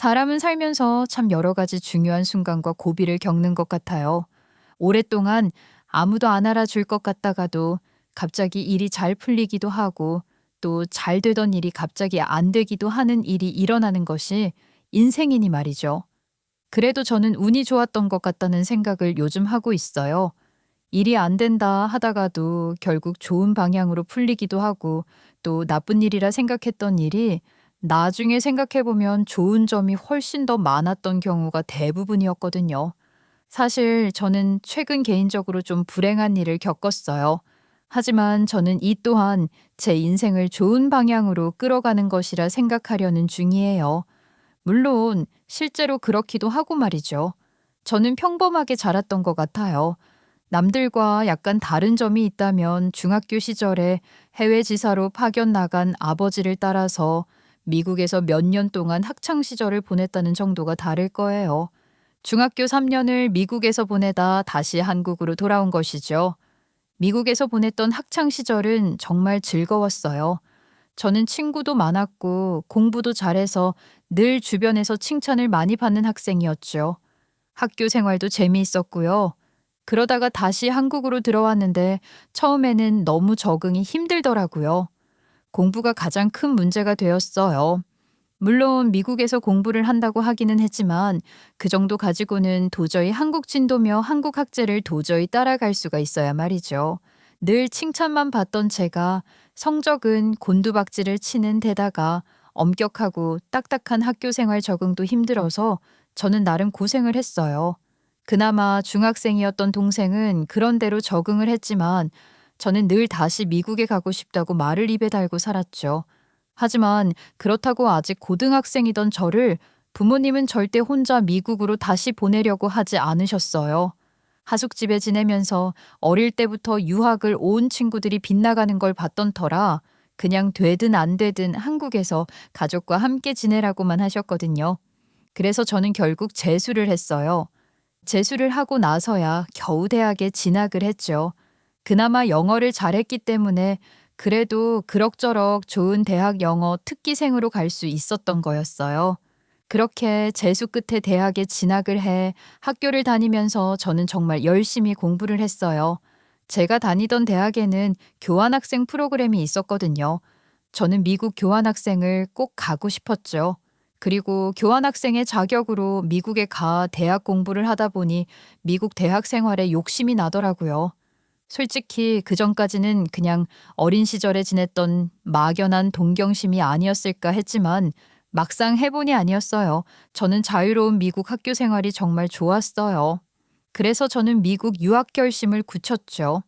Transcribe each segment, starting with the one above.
사람은 살면서 참 여러 가지 중요한 순간과 고비를 겪는 것 같아요. 오랫동안 아무도 안 알아줄 것 같다가도 갑자기 일이 잘 풀리기도 하고 또 잘 되던 일이 갑자기 안 되기도 하는 일이 일어나는 것이 인생이니 말이죠. 그래도 저는 운이 좋았던 것 같다는 생각을 요즘 하고 있어요. 일이 안 된다 하다가도 결국 좋은 방향으로 풀리기도 하고 또 나쁜 일이라 생각했던 일이 나중에 생각해보면 좋은 점이 훨씬 더 많았던 경우가 대부분이었거든요. 사실 저는 최근 개인적으로 좀 불행한 일을 겪었어요. 하지만 저는 이 또한 제 인생을 좋은 방향으로 끌어가는 것이라 생각하려는 중이에요. 물론 실제로 그렇기도 하고 말이죠. 저는 평범하게 자랐던 것 같아요. 남들과 약간 다른 점이 있다면 중학교 시절에 해외 지사로 파견 나간 아버지를 따라서 미국에서 몇 년 동안 학창 시절을 보냈다는 정도가 다를 거예요. 중학교 3년을 미국에서 보내다 다시 한국으로 돌아온 것이죠. 미국에서 보냈던 학창 시절은 정말 즐거웠어요. 저는 친구도 많았고 공부도 잘해서 늘 주변에서 칭찬을 많이 받는 학생이었죠. 학교 생활도 재미있었고요. 그러다가 다시 한국으로 들어왔는데 처음에는 너무 적응이 힘들더라고요. 공부가 가장 큰 문제가 되었어요. 물론 미국에서 공부를 한다고 하기는 했지만 그 정도 가지고는 도저히 한국 진도며 한국 학제를 도저히 따라갈 수가 있어야 말이죠. 늘 칭찬만 받던 제가 성적은 곤두박질을 치는 데다가 엄격하고 딱딱한 학교 생활 적응도 힘들어서 저는 나름 고생을 했어요. 그나마 중학생이었던 동생은 그런 대로 적응을 했지만 저는 늘 다시 미국에 가고 싶다고 말을 입에 달고 살았죠. 하지만 그렇다고 아직 고등학생이던 저를 부모님은 절대 혼자 미국으로 다시 보내려고 하지 않으셨어요. 하숙집에 지내면서 어릴 때부터 유학을 온 친구들이 빗나가는 걸 봤던 터라 그냥 되든 안 되든 한국에서 가족과 함께 지내라고만 하셨거든요. 그래서 저는 결국 재수를 했어요. 재수를 하고 나서야 겨우 대학에 진학을 했죠. 그나마 영어를 잘했기 때문에 그래도 그럭저럭 좋은 대학 영어 특기생으로 갈 수 있었던 거였어요. 그렇게 재수 끝에 대학에 진학을 해 학교를 다니면서 저는 정말 열심히 공부를 했어요. 제가 다니던 대학에는 교환학생 프로그램이 있었거든요. 저는 미국 교환학생을 꼭 가고 싶었죠. 그리고 교환학생의 자격으로 미국에 가 대학 공부를 하다 보니 미국 대학 생활에 욕심이 나더라고요. 솔직히 그전까지는 그냥 어린 시절에 지냈던 막연한 동경심이 아니었을까 했지만 막상 해보니 아니었어요. 저는 자유로운 미국 학교 생활이 정말 좋았어요. 그래서 저는 미국 유학 결심을 굳혔죠.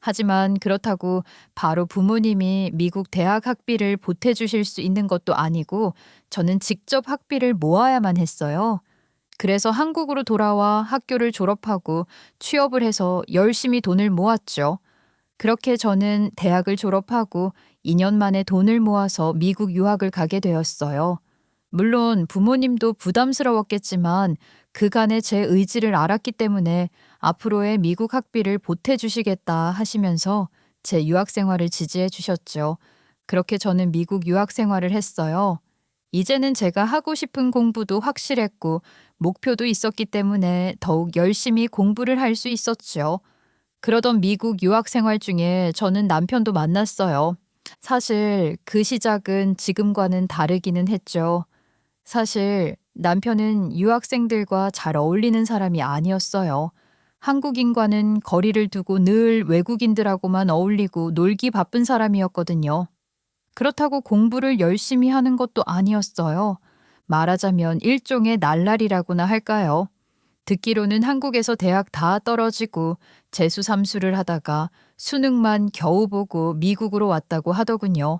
하지만 그렇다고 바로 부모님이 미국 대학 학비를 보태주실 수 있는 것도 아니고 저는 직접 학비를 모아야만 했어요. 그래서 한국으로 돌아와 학교를 졸업하고 취업을 해서 열심히 돈을 모았죠. 그렇게 저는 대학을 졸업하고 2년 만에 돈을 모아서 미국 유학을 가게 되었어요. 물론 부모님도 부담스러웠겠지만 그간의 제 의지를 알았기 때문에 앞으로의 미국 학비를 보태주시겠다 하시면서 제 유학 생활을 지지해 주셨죠. 그렇게 저는 미국 유학 생활을 했어요. 이제는 제가 하고 싶은 공부도 확실했고 목표도 있었기 때문에 더욱 열심히 공부를 할 수 있었죠. 그러던 미국 유학 생활 중에 저는 남편도 만났어요. 사실 그 시작은 지금과는 다르기는 했죠. 사실 남편은 유학생들과 잘 어울리는 사람이 아니었어요. 한국인과는 거리를 두고 늘 외국인들하고만 어울리고 놀기 바쁜 사람이었거든요. 그렇다고 공부를 열심히 하는 것도 아니었어요. 말하자면 일종의 날라리라고나 할까요? 듣기로는 한국에서 대학 다 떨어지고 재수 삼수를 하다가 수능만 겨우 보고 미국으로 왔다고 하더군요.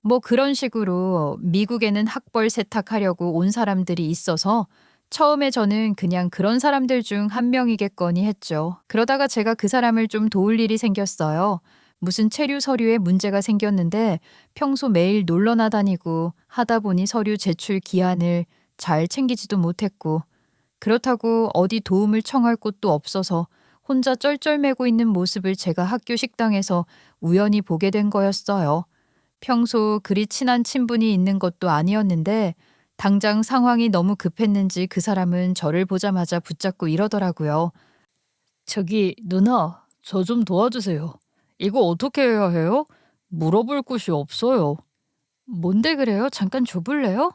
뭐 그런 식으로 미국에는 학벌 세탁하려고 온 사람들이 있어서 처음에 저는 그냥 그런 사람들 중 한 명이겠거니 했죠. 그러다가 제가 그 사람을 좀 도울 일이 생겼어요. 무슨 체류 서류에 문제가 생겼는데 평소 매일 놀러나 다니고 하다 보니 서류 제출 기한을 잘 챙기지도 못했고 그렇다고 어디 도움을 청할 곳도 없어서 혼자 쩔쩔매고 있는 모습을 제가 학교 식당에서 우연히 보게 된 거였어요. 평소 그리 친한 친분이 있는 것도 아니었는데 당장 상황이 너무 급했는지 그 사람은 저를 보자마자 붙잡고 이러더라고요. 저기 누나, 저 좀 도와주세요. 이거 어떻게 해야 해요? 물어볼 곳이 없어요. 뭔데 그래요? 잠깐 줘볼래요?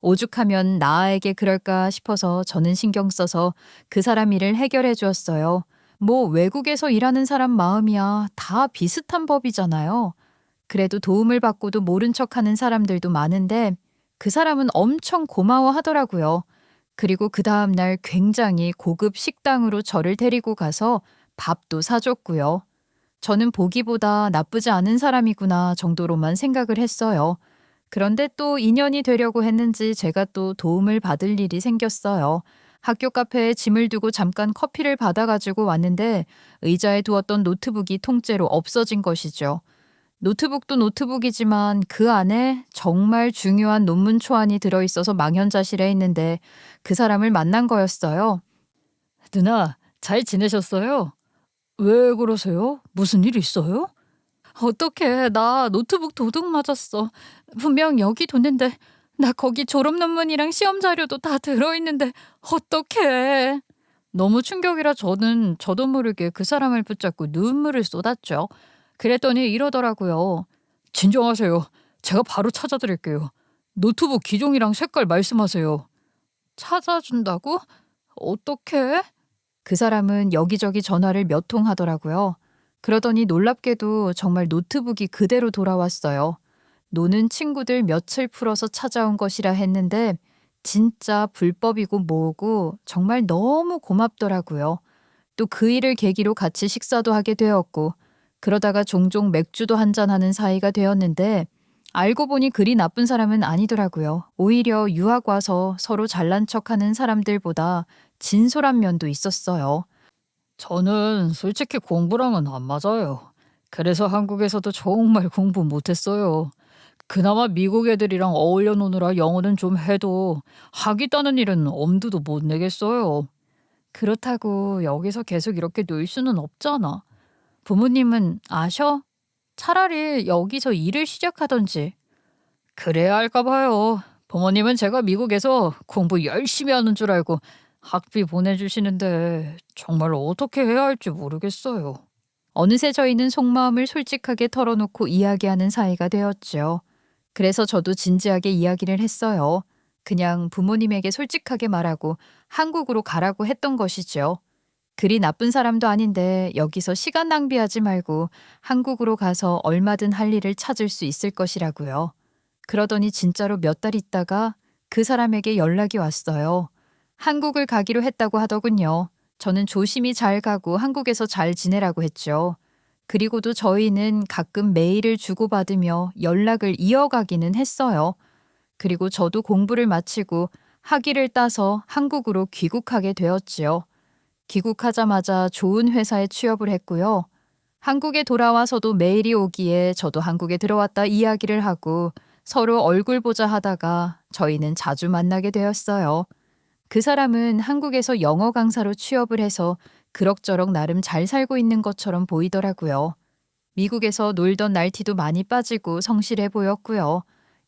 오죽하면 나에게 그럴까 싶어서 저는 신경 써서 그 사람 일을 해결해 주었어요. 뭐 외국에서 일하는 사람 마음이야 다 비슷한 법이잖아요. 그래도 도움을 받고도 모른 척하는 사람들도 많은데 그 사람은 엄청 고마워하더라고요. 그리고 그 다음 날 굉장히 고급 식당으로 저를 데리고 가서 밥도 사줬고요. 저는 보기보다 나쁘지 않은 사람이구나 정도로만 생각을 했어요. 그런데 또 인연이 되려고 했는지 제가 또 도움을 받을 일이 생겼어요. 학교 카페에 짐을 두고 잠깐 커피를 받아가지고 왔는데 의자에 두었던 노트북이 통째로 없어진 것이죠. 노트북도 노트북이지만 그 안에 정말 중요한 논문 초안이 들어있어서 망연자실해 있는데 그 사람을 만난 거였어요. 누나, 잘 지내셨어요? 왜 그러세요? 무슨 일 있어요? 어떡해. 나 노트북 도둑 맞았어. 분명 여기 뒀는데 나 거기 졸업 논문이랑 시험 자료도 다 들어있는데 어떡해. 너무 충격이라 저는 저도 모르게 그 사람을 붙잡고 눈물을 쏟았죠. 그랬더니 이러더라고요. 진정하세요. 제가 바로 찾아드릴게요. 노트북 기종이랑 색깔 말씀하세요. 찾아준다고? 어떡해? 그 사람은 여기저기 전화를 몇 통 하더라고요. 그러더니 놀랍게도 정말 노트북이 그대로 돌아왔어요. 노는 친구들 며칠 풀어서 찾아온 것이라 했는데 진짜 불법이고 뭐고 정말 너무 고맙더라고요. 또 그 일을 계기로 같이 식사도 하게 되었고 그러다가 종종 맥주도 한잔하는 사이가 되었는데 알고 보니 그리 나쁜 사람은 아니더라고요. 오히려 유학 와서 서로 잘난 척하는 사람들보다 진솔한 면도 있었어요. 저는 솔직히 공부랑은 안 맞아요. 그래서 한국에서도 정말 공부 못했어요. 그나마 미국 애들이랑 어울려 노느라 영어는 좀 해도 하겠다는 일은 엄두도 못 내겠어요. 그렇다고 여기서 계속 이렇게 놀 수는 없잖아. 부모님은 아셔? 차라리 여기서 일을 시작하던지. 그래야 할까 봐요. 부모님은 제가 미국에서 공부 열심히 하는 줄 알고 학비 보내주시는데 정말 어떻게 해야 할지 모르겠어요. 어느새 저희는 속마음을 솔직하게 털어놓고 이야기하는 사이가 되었죠. 그래서 저도 진지하게 이야기를 했어요. 그냥 부모님에게 솔직하게 말하고 한국으로 가라고 했던 것이죠. 그리 나쁜 사람도 아닌데 여기서 시간 낭비하지 말고 한국으로 가서 얼마든 할 일을 찾을 수 있을 것이라고요. 그러더니 진짜로 몇 달 있다가 그 사람에게 연락이 왔어요. 한국을 가기로 했다고 하더군요. 저는 조심히 잘 가고 한국에서 잘 지내라고 했죠. 그리고도 저희는 가끔 메일을 주고받으며 연락을 이어가기는 했어요. 그리고 저도 공부를 마치고 학위를 따서 한국으로 귀국하게 되었지요. 귀국하자마자 좋은 회사에 취업을 했고요. 한국에 돌아와서도 메일이 오기에 저도 한국에 들어왔다 이야기를 하고 서로 얼굴 보자 하다가 저희는 자주 만나게 되었어요. 그 사람은 한국에서 영어 강사로 취업을 해서 그럭저럭 나름 잘 살고 있는 것처럼 보이더라고요. 미국에서 놀던 날티도 많이 빠지고 성실해 보였고요.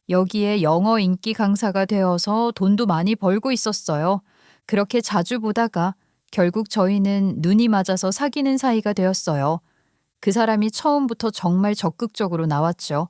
여기에 영어 인기 강사가 되어서 돈도 많이 벌고 있었어요. 그렇게 자주 보다가 결국 저희는 눈이 맞아서 사귀는 사이가 되었어요. 그 사람이 처음부터 정말 적극적으로 나왔죠.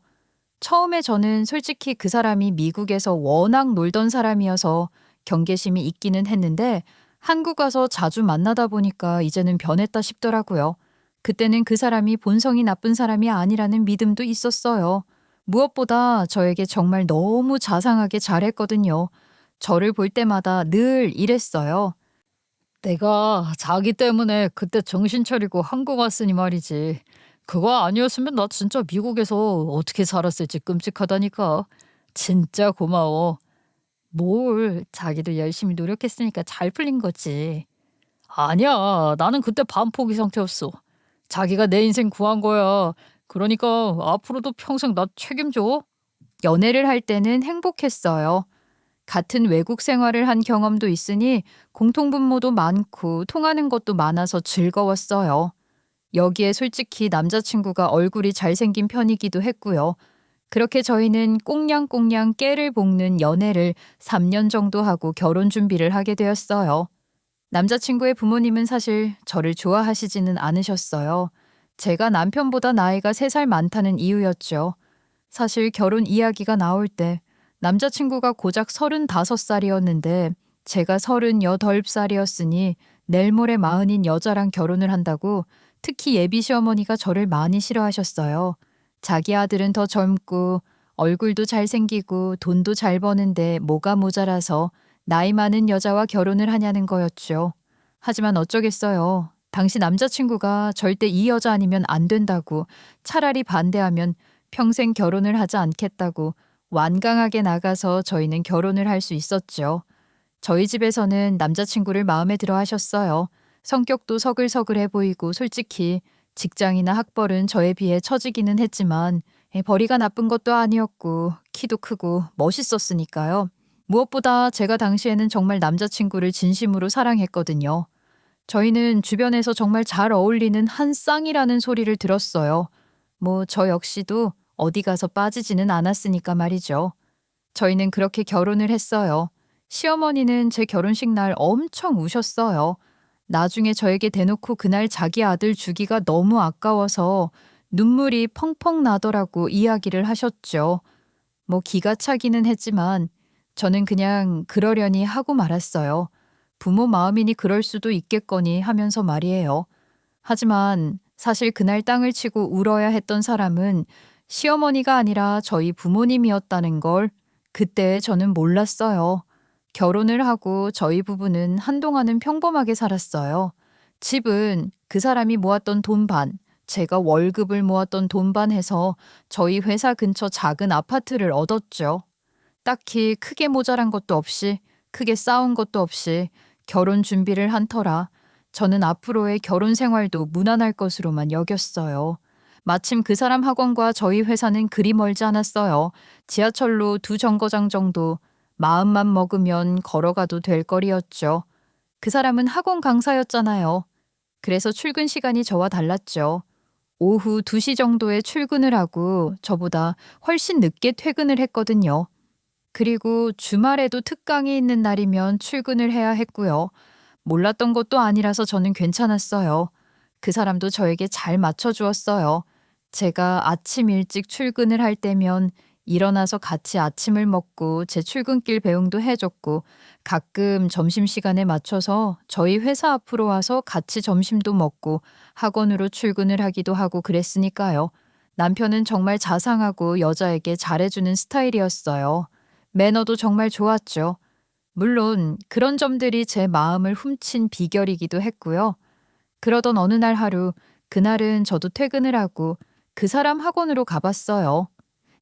처음에 저는 솔직히 그 사람이 미국에서 워낙 놀던 사람이어서 경계심이 있기는 했는데 한국 와서 자주 만나다 보니까 이제는 변했다 싶더라고요. 그때는 그 사람이 본성이 나쁜 사람이 아니라는 믿음도 있었어요. 무엇보다 저에게 정말 너무 자상하게 잘했거든요. 저를 볼 때마다 늘 이랬어요. 내가 자기 때문에 그때 정신 차리고 한국 왔으니 말이지. 그거 아니었으면 나 진짜 미국에서 어떻게 살았을지 끔찍하다니까. 진짜 고마워. 뭘 자기도 열심히 노력했으니까 잘 풀린 거지. 아니야. 나는 그때 반포기 상태였어. 자기가 내 인생 구한 거야. 그러니까 앞으로도 평생 나 책임져. 연애를 할 때는 행복했어요. 같은 외국 생활을 한 경험도 있으니 공통분모도 많고 통하는 것도 많아서 즐거웠어요. 여기에 솔직히 남자친구가 얼굴이 잘생긴 편이기도 했고요. 그렇게 저희는 꽁냥꽁냥 깨를 볶는 연애를 3년 정도 하고 결혼 준비를 하게 되었어요. 남자친구의 부모님은 사실 저를 좋아하시지는 않으셨어요. 제가 남편보다 나이가 3살 많다는 이유였죠. 사실 결혼 이야기가 나올 때 남자친구가 고작 35살이었는데 제가 38살이었으니 내일 모레 마흔인 여자랑 결혼을 한다고 특히 예비 시어머니가 저를 많이 싫어하셨어요. 자기 아들은 더 젊고 얼굴도 잘생기고 돈도 잘 버는데 뭐가 모자라서 나이 많은 여자와 결혼을 하냐는 거였죠. 하지만 어쩌겠어요. 당시 남자친구가 절대 이 여자 아니면 안 된다고, 차라리 반대하면 평생 결혼을 하지 않겠다고 완강하게 나가서 저희는 결혼을 할 수 있었죠. 저희 집에서는 남자친구를 마음에 들어 하셨어요. 성격도 서글서글해 보이고 솔직히 직장이나 학벌은 저에 비해 처지기는 했지만 벌이가 나쁜 것도 아니었고 키도 크고 멋있었으니까요. 무엇보다 제가 당시에는 정말 남자친구를 진심으로 사랑했거든요. 저희는 주변에서 정말 잘 어울리는 한 쌍이라는 소리를 들었어요. 뭐 저 역시도 어디 가서 빠지지는 않았으니까 말이죠. 저희는 그렇게 결혼을 했어요. 시어머니는 제 결혼식 날 엄청 우셨어요. 나중에 저에게 대놓고 그날 자기 아들 주기가 너무 아까워서 눈물이 펑펑 나더라고 이야기를 하셨죠. 뭐 기가 차기는 했지만 저는 그냥 그러려니 하고 말았어요. 부모 마음이니 그럴 수도 있겠거니 하면서 말이에요. 하지만 사실 그날 땅을 치고 울어야 했던 사람은 시어머니가 아니라 저희 부모님이었다는 걸 그때 저는 몰랐어요. 결혼을 하고 저희 부부는 한동안은 평범하게 살았어요. 집은 그 사람이 모았던 돈 반, 제가 월급을 모았던 돈 반 해서 저희 회사 근처 작은 아파트를 얻었죠. 딱히 크게 모자란 것도 없이, 크게 싸운 것도 없이 결혼 준비를 한 터라 저는 앞으로의 결혼 생활도 무난할 것으로만 여겼어요. 마침 그 사람 학원과 저희 회사는 그리 멀지 않았어요. 지하철로 2정거장 정도, 마음만 먹으면 걸어가도 될 거리였죠. 그 사람은 학원 강사였잖아요. 그래서 출근 시간이 저와 달랐죠. 오후 2시 정도에 출근을 하고 저보다 훨씬 늦게 퇴근을 했거든요. 그리고 주말에도 특강이 있는 날이면 출근을 해야 했고요. 몰랐던 것도 아니라서 저는 괜찮았어요. 그 사람도 저에게 잘 맞춰주었어요. 제가 아침 일찍 출근을 할 때면 일어나서 같이 아침을 먹고 제 출근길 배웅도 해줬고 가끔 점심시간에 맞춰서 저희 회사 앞으로 와서 같이 점심도 먹고 학원으로 출근을 하기도 하고 그랬으니까요. 남편은 정말 자상하고 여자에게 잘해주는 스타일이었어요. 매너도 정말 좋았죠. 물론 그런 점들이 제 마음을 훔친 비결이기도 했고요. 그러던 어느 날 하루, 그날은 저도 퇴근을 하고 그 사람 학원으로 가봤어요.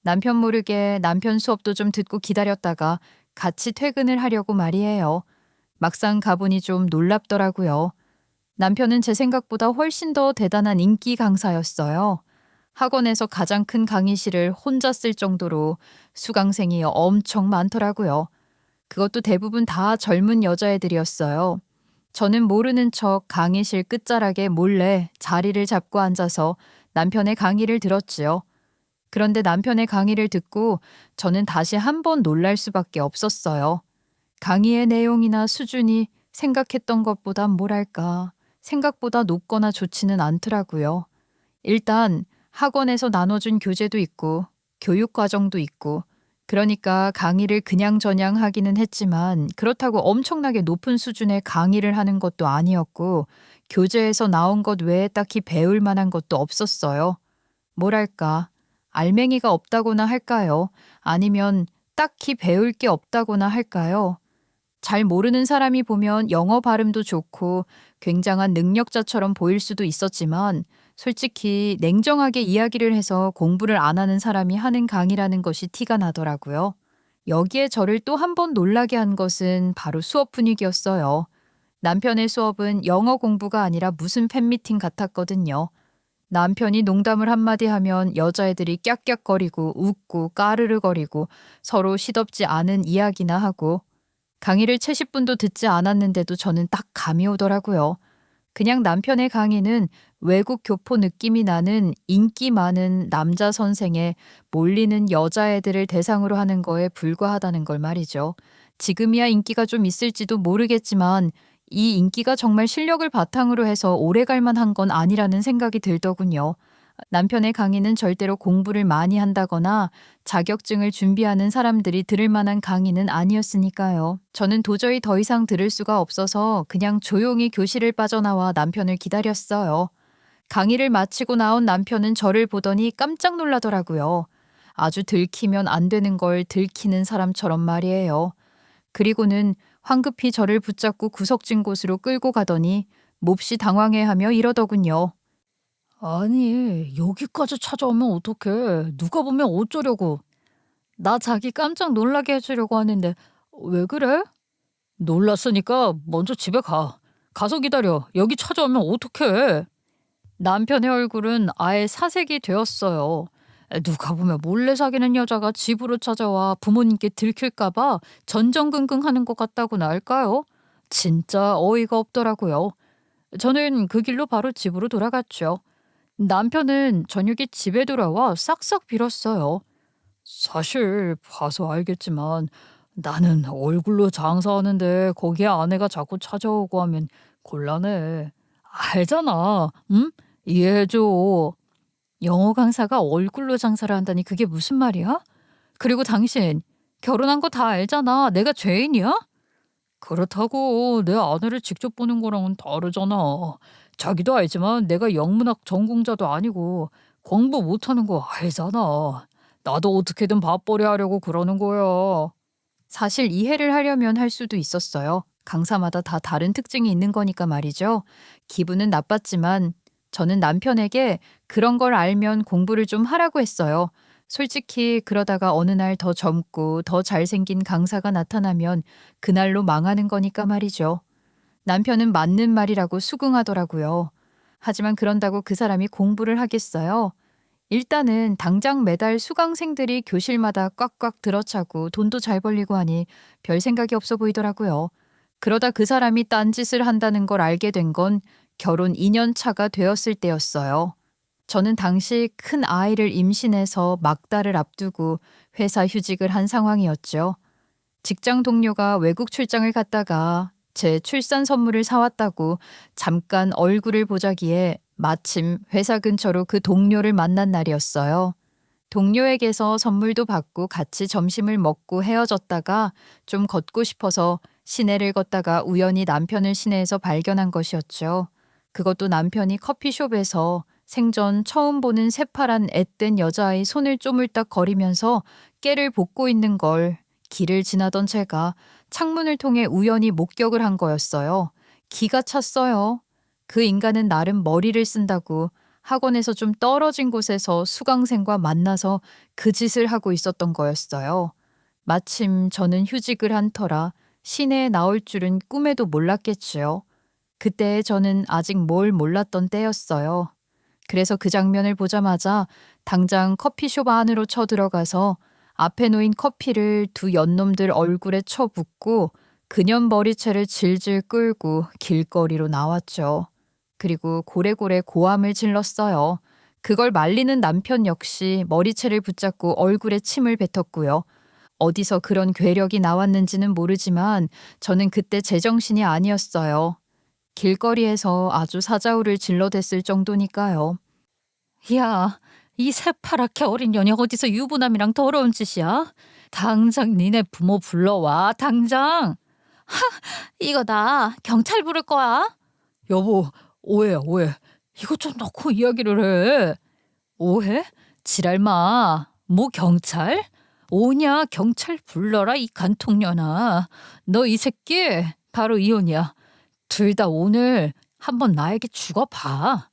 남편 모르게 남편 수업도 좀 듣고 기다렸다가 같이 퇴근을 하려고 말이에요. 막상 가보니 좀 놀랍더라고요. 남편은 제 생각보다 훨씬 더 대단한 인기 강사였어요. 학원에서 가장 큰 강의실을 혼자 쓸 정도로 수강생이 엄청 많더라고요. 그것도 대부분 다 젊은 여자애들이었어요. 저는 모르는 척 강의실 끝자락에 몰래 자리를 잡고 앉아서 남편의 강의를 들었지요. 그런데 남편의 강의를 듣고 저는 다시 한 번 놀랄 수밖에 없었어요. 강의의 내용이나 수준이 생각했던 것보다 뭐랄까, 생각보다 높거나 좋지는 않더라고요. 일단 학원에서 나눠준 교재도 있고 교육 과정도 있고 그러니까 강의를 그냥저냥 하기는 했지만 그렇다고 엄청나게 높은 수준의 강의를 하는 것도 아니었고 교재에서 나온 것 외에 딱히 배울 만한 것도 없었어요. 뭐랄까, 알맹이가 없다고나 할까요? 아니면 딱히 배울 게 없다고나 할까요? 잘 모르는 사람이 보면 영어 발음도 좋고 굉장한 능력자처럼 보일 수도 있었지만 솔직히 냉정하게 이야기를 해서 공부를 안 하는 사람이 하는 강의라는 것이 티가 나더라고요. 여기에 저를 또 한 번 놀라게 한 것은 바로 수업 분위기였어요. 남편의 수업은 영어 공부가 아니라 무슨 팬미팅 같았거든요. 남편이 농담을 한마디 하면 여자애들이 깍깍거리고 웃고 까르르거리고 서로 시덥지 않은 이야기나 하고 강의를 채십 분도 듣지 않았는데도 저는 딱 감이 오더라고요. 그냥 남편의 강의는 외국 교포 느낌이 나는 인기 많은 남자 선생에 몰리는 여자애들을 대상으로 하는 거에 불과하다는 걸 말이죠. 지금이야 인기가 좀 있을지도 모르겠지만 이 인기가 정말 실력을 바탕으로 해서 오래 갈 만한 건 아니라는 생각이 들더군요. 남편의 강의는 절대로 공부를 많이 한다거나 자격증을 준비하는 사람들이 들을 만한 강의는 아니었으니까요. 저는 도저히 더 이상 들을 수가 없어서 그냥 조용히 교실을 빠져나와 남편을 기다렸어요. 강의를 마치고 나온 남편은 저를 보더니 깜짝 놀라더라고요. 아주 들키면 안 되는 걸 들키는 사람처럼 말이에요. 그리고는 황급히 저를 붙잡고 구석진 곳으로 끌고 가더니 몹시 당황해하며 이러더군요. 아니, 여기까지 찾아오면 어떡해. 누가 보면 어쩌려고. 나 자기 깜짝 놀라게 해주려고 하는데 왜 그래? 놀랐으니까 먼저 집에 가. 가서 기다려. 여기 찾아오면 어떡해. 남편의 얼굴은 아예 사색이 되었어요. 누가 보면 몰래 사귀는 여자가 집으로 찾아와 부모님께 들킬까봐 전전긍긍하는 것 같다고나 할까요? 진짜 어이가 없더라고요. 저는 그 길로 바로 집으로 돌아갔죠. 남편은 저녁에 집에 돌아와 싹싹 빌었어요. 사실 봐서 알겠지만 나는 얼굴로 장사하는데 거기에 아내가 자꾸 찾아오고 하면 곤란해. 알잖아. 응? 이해해줘. 영어 강사가 얼굴로 장사를 한다니 그게 무슨 말이야? 그리고 당신 결혼한 거 다 알잖아. 내가 죄인이야? 그렇다고 내 아내를 직접 보는 거랑은 다르잖아. 자기도 알지만 내가 영문학 전공자도 아니고 공부 못하는 거 알잖아. 나도 어떻게든 밥벌이 하려고 그러는 거야. 사실 이해를 하려면 할 수도 있었어요. 강사마다 다 다른 특징이 있는 거니까 말이죠. 기분은 나빴지만 저는 남편에게 그런 걸 알면 공부를 좀 하라고 했어요. 솔직히 그러다가 어느 날 더 젊고 더 잘생긴 강사가 나타나면 그날로 망하는 거니까 말이죠. 남편은 맞는 말이라고 수긍하더라고요. 하지만 그런다고 그 사람이 공부를 하겠어요? 일단은 당장 매달 수강생들이 교실마다 꽉꽉 들어차고 돈도 잘 벌리고 하니 별 생각이 없어 보이더라고요. 그러다 그 사람이 딴짓을 한다는 걸 알게 된 건 결혼 2년 차가 되었을 때였어요. 저는 당시 큰 아이를 임신해서 막달을 앞두고 회사 휴직을 한 상황이었죠. 직장 동료가 외국 출장을 갔다가 제 출산 선물을 사왔다고 잠깐 얼굴을 보자기에 마침 회사 근처로 그 동료를 만난 날이었어요. 동료에게서 선물도 받고 같이 점심을 먹고 헤어졌다가 좀 걷고 싶어서 시내를 걷다가 우연히 남편을 시내에서 발견한 것이었죠. 그것도 남편이 커피숍에서 생전 처음 보는 새파란 앳된 여자아이 손을 쪼물딱 거리면서 깨를 볶고 있는 걸 길을 지나던 제가 창문을 통해 우연히 목격을 한 거였어요. 기가 찼어요. 그 인간은 나름 머리를 쓴다고 학원에서 좀 떨어진 곳에서 수강생과 만나서 그 짓을 하고 있었던 거였어요. 마침 저는 휴직을 한 터라 시내에 나올 줄은 꿈에도 몰랐겠지요. 그때 저는 아직 뭘 몰랐던 때였어요. 그래서 그 장면을 보자마자 당장 커피숍 안으로 쳐들어가서 앞에 놓인 커피를 두 연놈들 얼굴에 쳐붓고 그년 머리채를 질질 끌고 길거리로 나왔죠. 그리고 고래고래 고함을 질렀어요. 그걸 말리는 남편 역시 머리채를 붙잡고 얼굴에 침을 뱉었고요. 어디서 그런 괴력이 나왔는지는 모르지만 저는 그때 제정신이 아니었어요. 길거리에서 아주 사자우를 질러댔을 정도니까요. 야, 이 새파랗게 어린 년이 어디서 유부남이랑 더러운 짓이야? 당장 니네 부모 불러와, 당장! 이거 나 경찰 부를 거야. 여보, 오해야, 오해. 이것 좀 넣고 이야기를 해. 오해? 지랄마. 뭐 경찰? 오냐, 경찰 불러라, 이 간통년아. 너 이 새끼 바로 이혼이야. 둘 다 오늘 한번 나에게 죽어봐.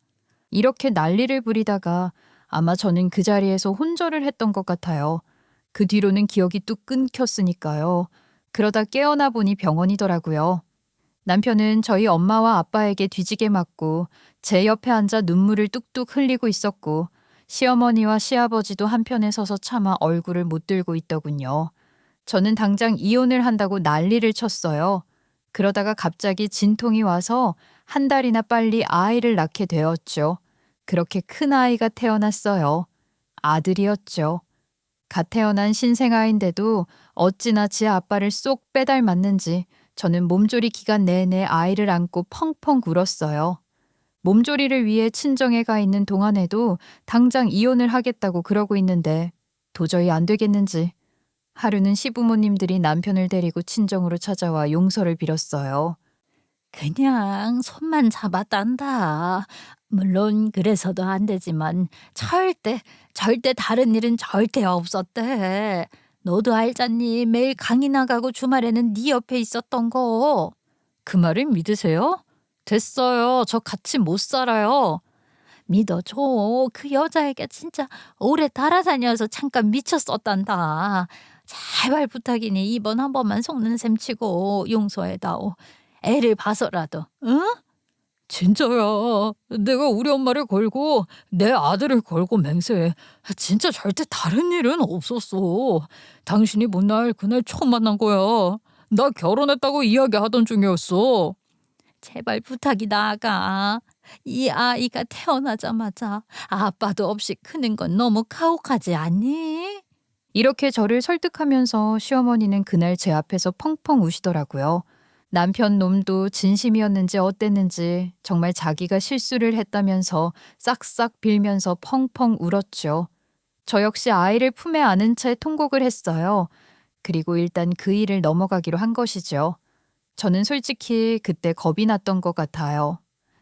이렇게 난리를 부리다가 아마 저는 그 자리에서 혼절을 했던 것 같아요. 그 뒤로는 기억이 뚝 끊겼으니까요. 그러다 깨어나 보니 병원이더라고요. 남편은 저희 엄마와 아빠에게 뒤지게 맞고 제 옆에 앉아 눈물을 뚝뚝 흘리고 있었고 시어머니와 시아버지도 한편에 서서 차마 얼굴을 못 들고 있더군요. 저는 당장 이혼을 한다고 난리를 쳤어요. 그러다가 갑자기 진통이 와서 한 달이나 빨리 아이를 낳게 되었죠. 그렇게 큰 아이가 태어났어요. 아들이었죠. 갓 태어난 신생아인데도 어찌나 지 아빠를 쏙 빼닮았는지 저는 몸조리 기간 내내 아이를 안고 펑펑 울었어요. 몸조리를 위해 친정에 가 있는 동안에도 당장 이혼을 하겠다고 그러고 있는데 도저히 안 되겠는지 하루는 시부모님들이 남편을 데리고 친정으로 찾아와 용서를 빌었어요. 그냥 손만 잡았단다. 물론 그래서도 안 되지만 절대 다른 일은 절대 없었대. 너도 알잖니. 매일 강의 나가고 주말에는 네 옆에 있었던 거. 그 말을 믿으세요? 됐어요. 저 같이 못 살아요. 믿어줘. 그 여자에게 진짜 오래 따라다녀서 잠깐 미쳤었단다. 제발 부탁이니 이번 한 번만 속는 셈 치고 용서해다오. 애를 봐서라도, 응? 진짜야. 내가 우리 엄마를 걸고 내 아들을 걸고 맹세해. 진짜 절대 다른 일은 없었어. 당신이 본 날 그날 처음 만난 거야. 나 결혼했다고 이야기하던 중이었어. 제발 부탁이 나아가. 이 아이가 태어나자마자 아빠도 없이 크는 건 너무 가혹하지 않니? 이렇게 저를 설득하면서 시어머니는 그날 제 앞에서 펑펑 우시더라고요. 남편 놈도 진심이었는지 어땠는지 정말 자기가 실수를 했다면서 싹싹 빌면서 펑펑 울었죠. 저 역시 아이를 품에 안은 채 통곡을 했어요. 그리고 일단 그 일을 넘어가기로 한 것이죠. 저는 솔직히 그때 겁이 났던 것 같아요.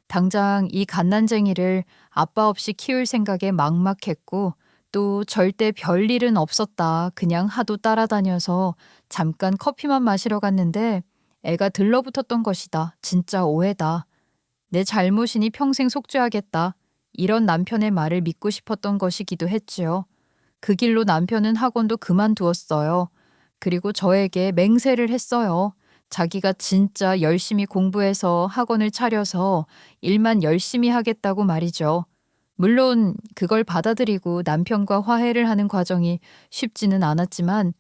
당장 이 갓난쟁이를 아빠 없이 키울 생각에 막막했고 또 절대 별일은 없었다 그냥 하도 따라다녀서 잠깐 커피만 마시러 갔는데 애가 들러붙었던 것이다. 진짜 오해다. 내 잘못이니 평생 속죄하겠다. 이런 남편의 말을 믿고 싶었던 것이기도 했지요. 그 길로 남편은 학원도 그만두었어요. 그리고 저에게 맹세를 했어요. 자기가 진짜 열심히 공부해서 학원을 차려서 일만 열심히 하겠다고 말이죠. 물론 그걸 받아들이고 남편과 화해를 하는 과정이 쉽지는 않았지만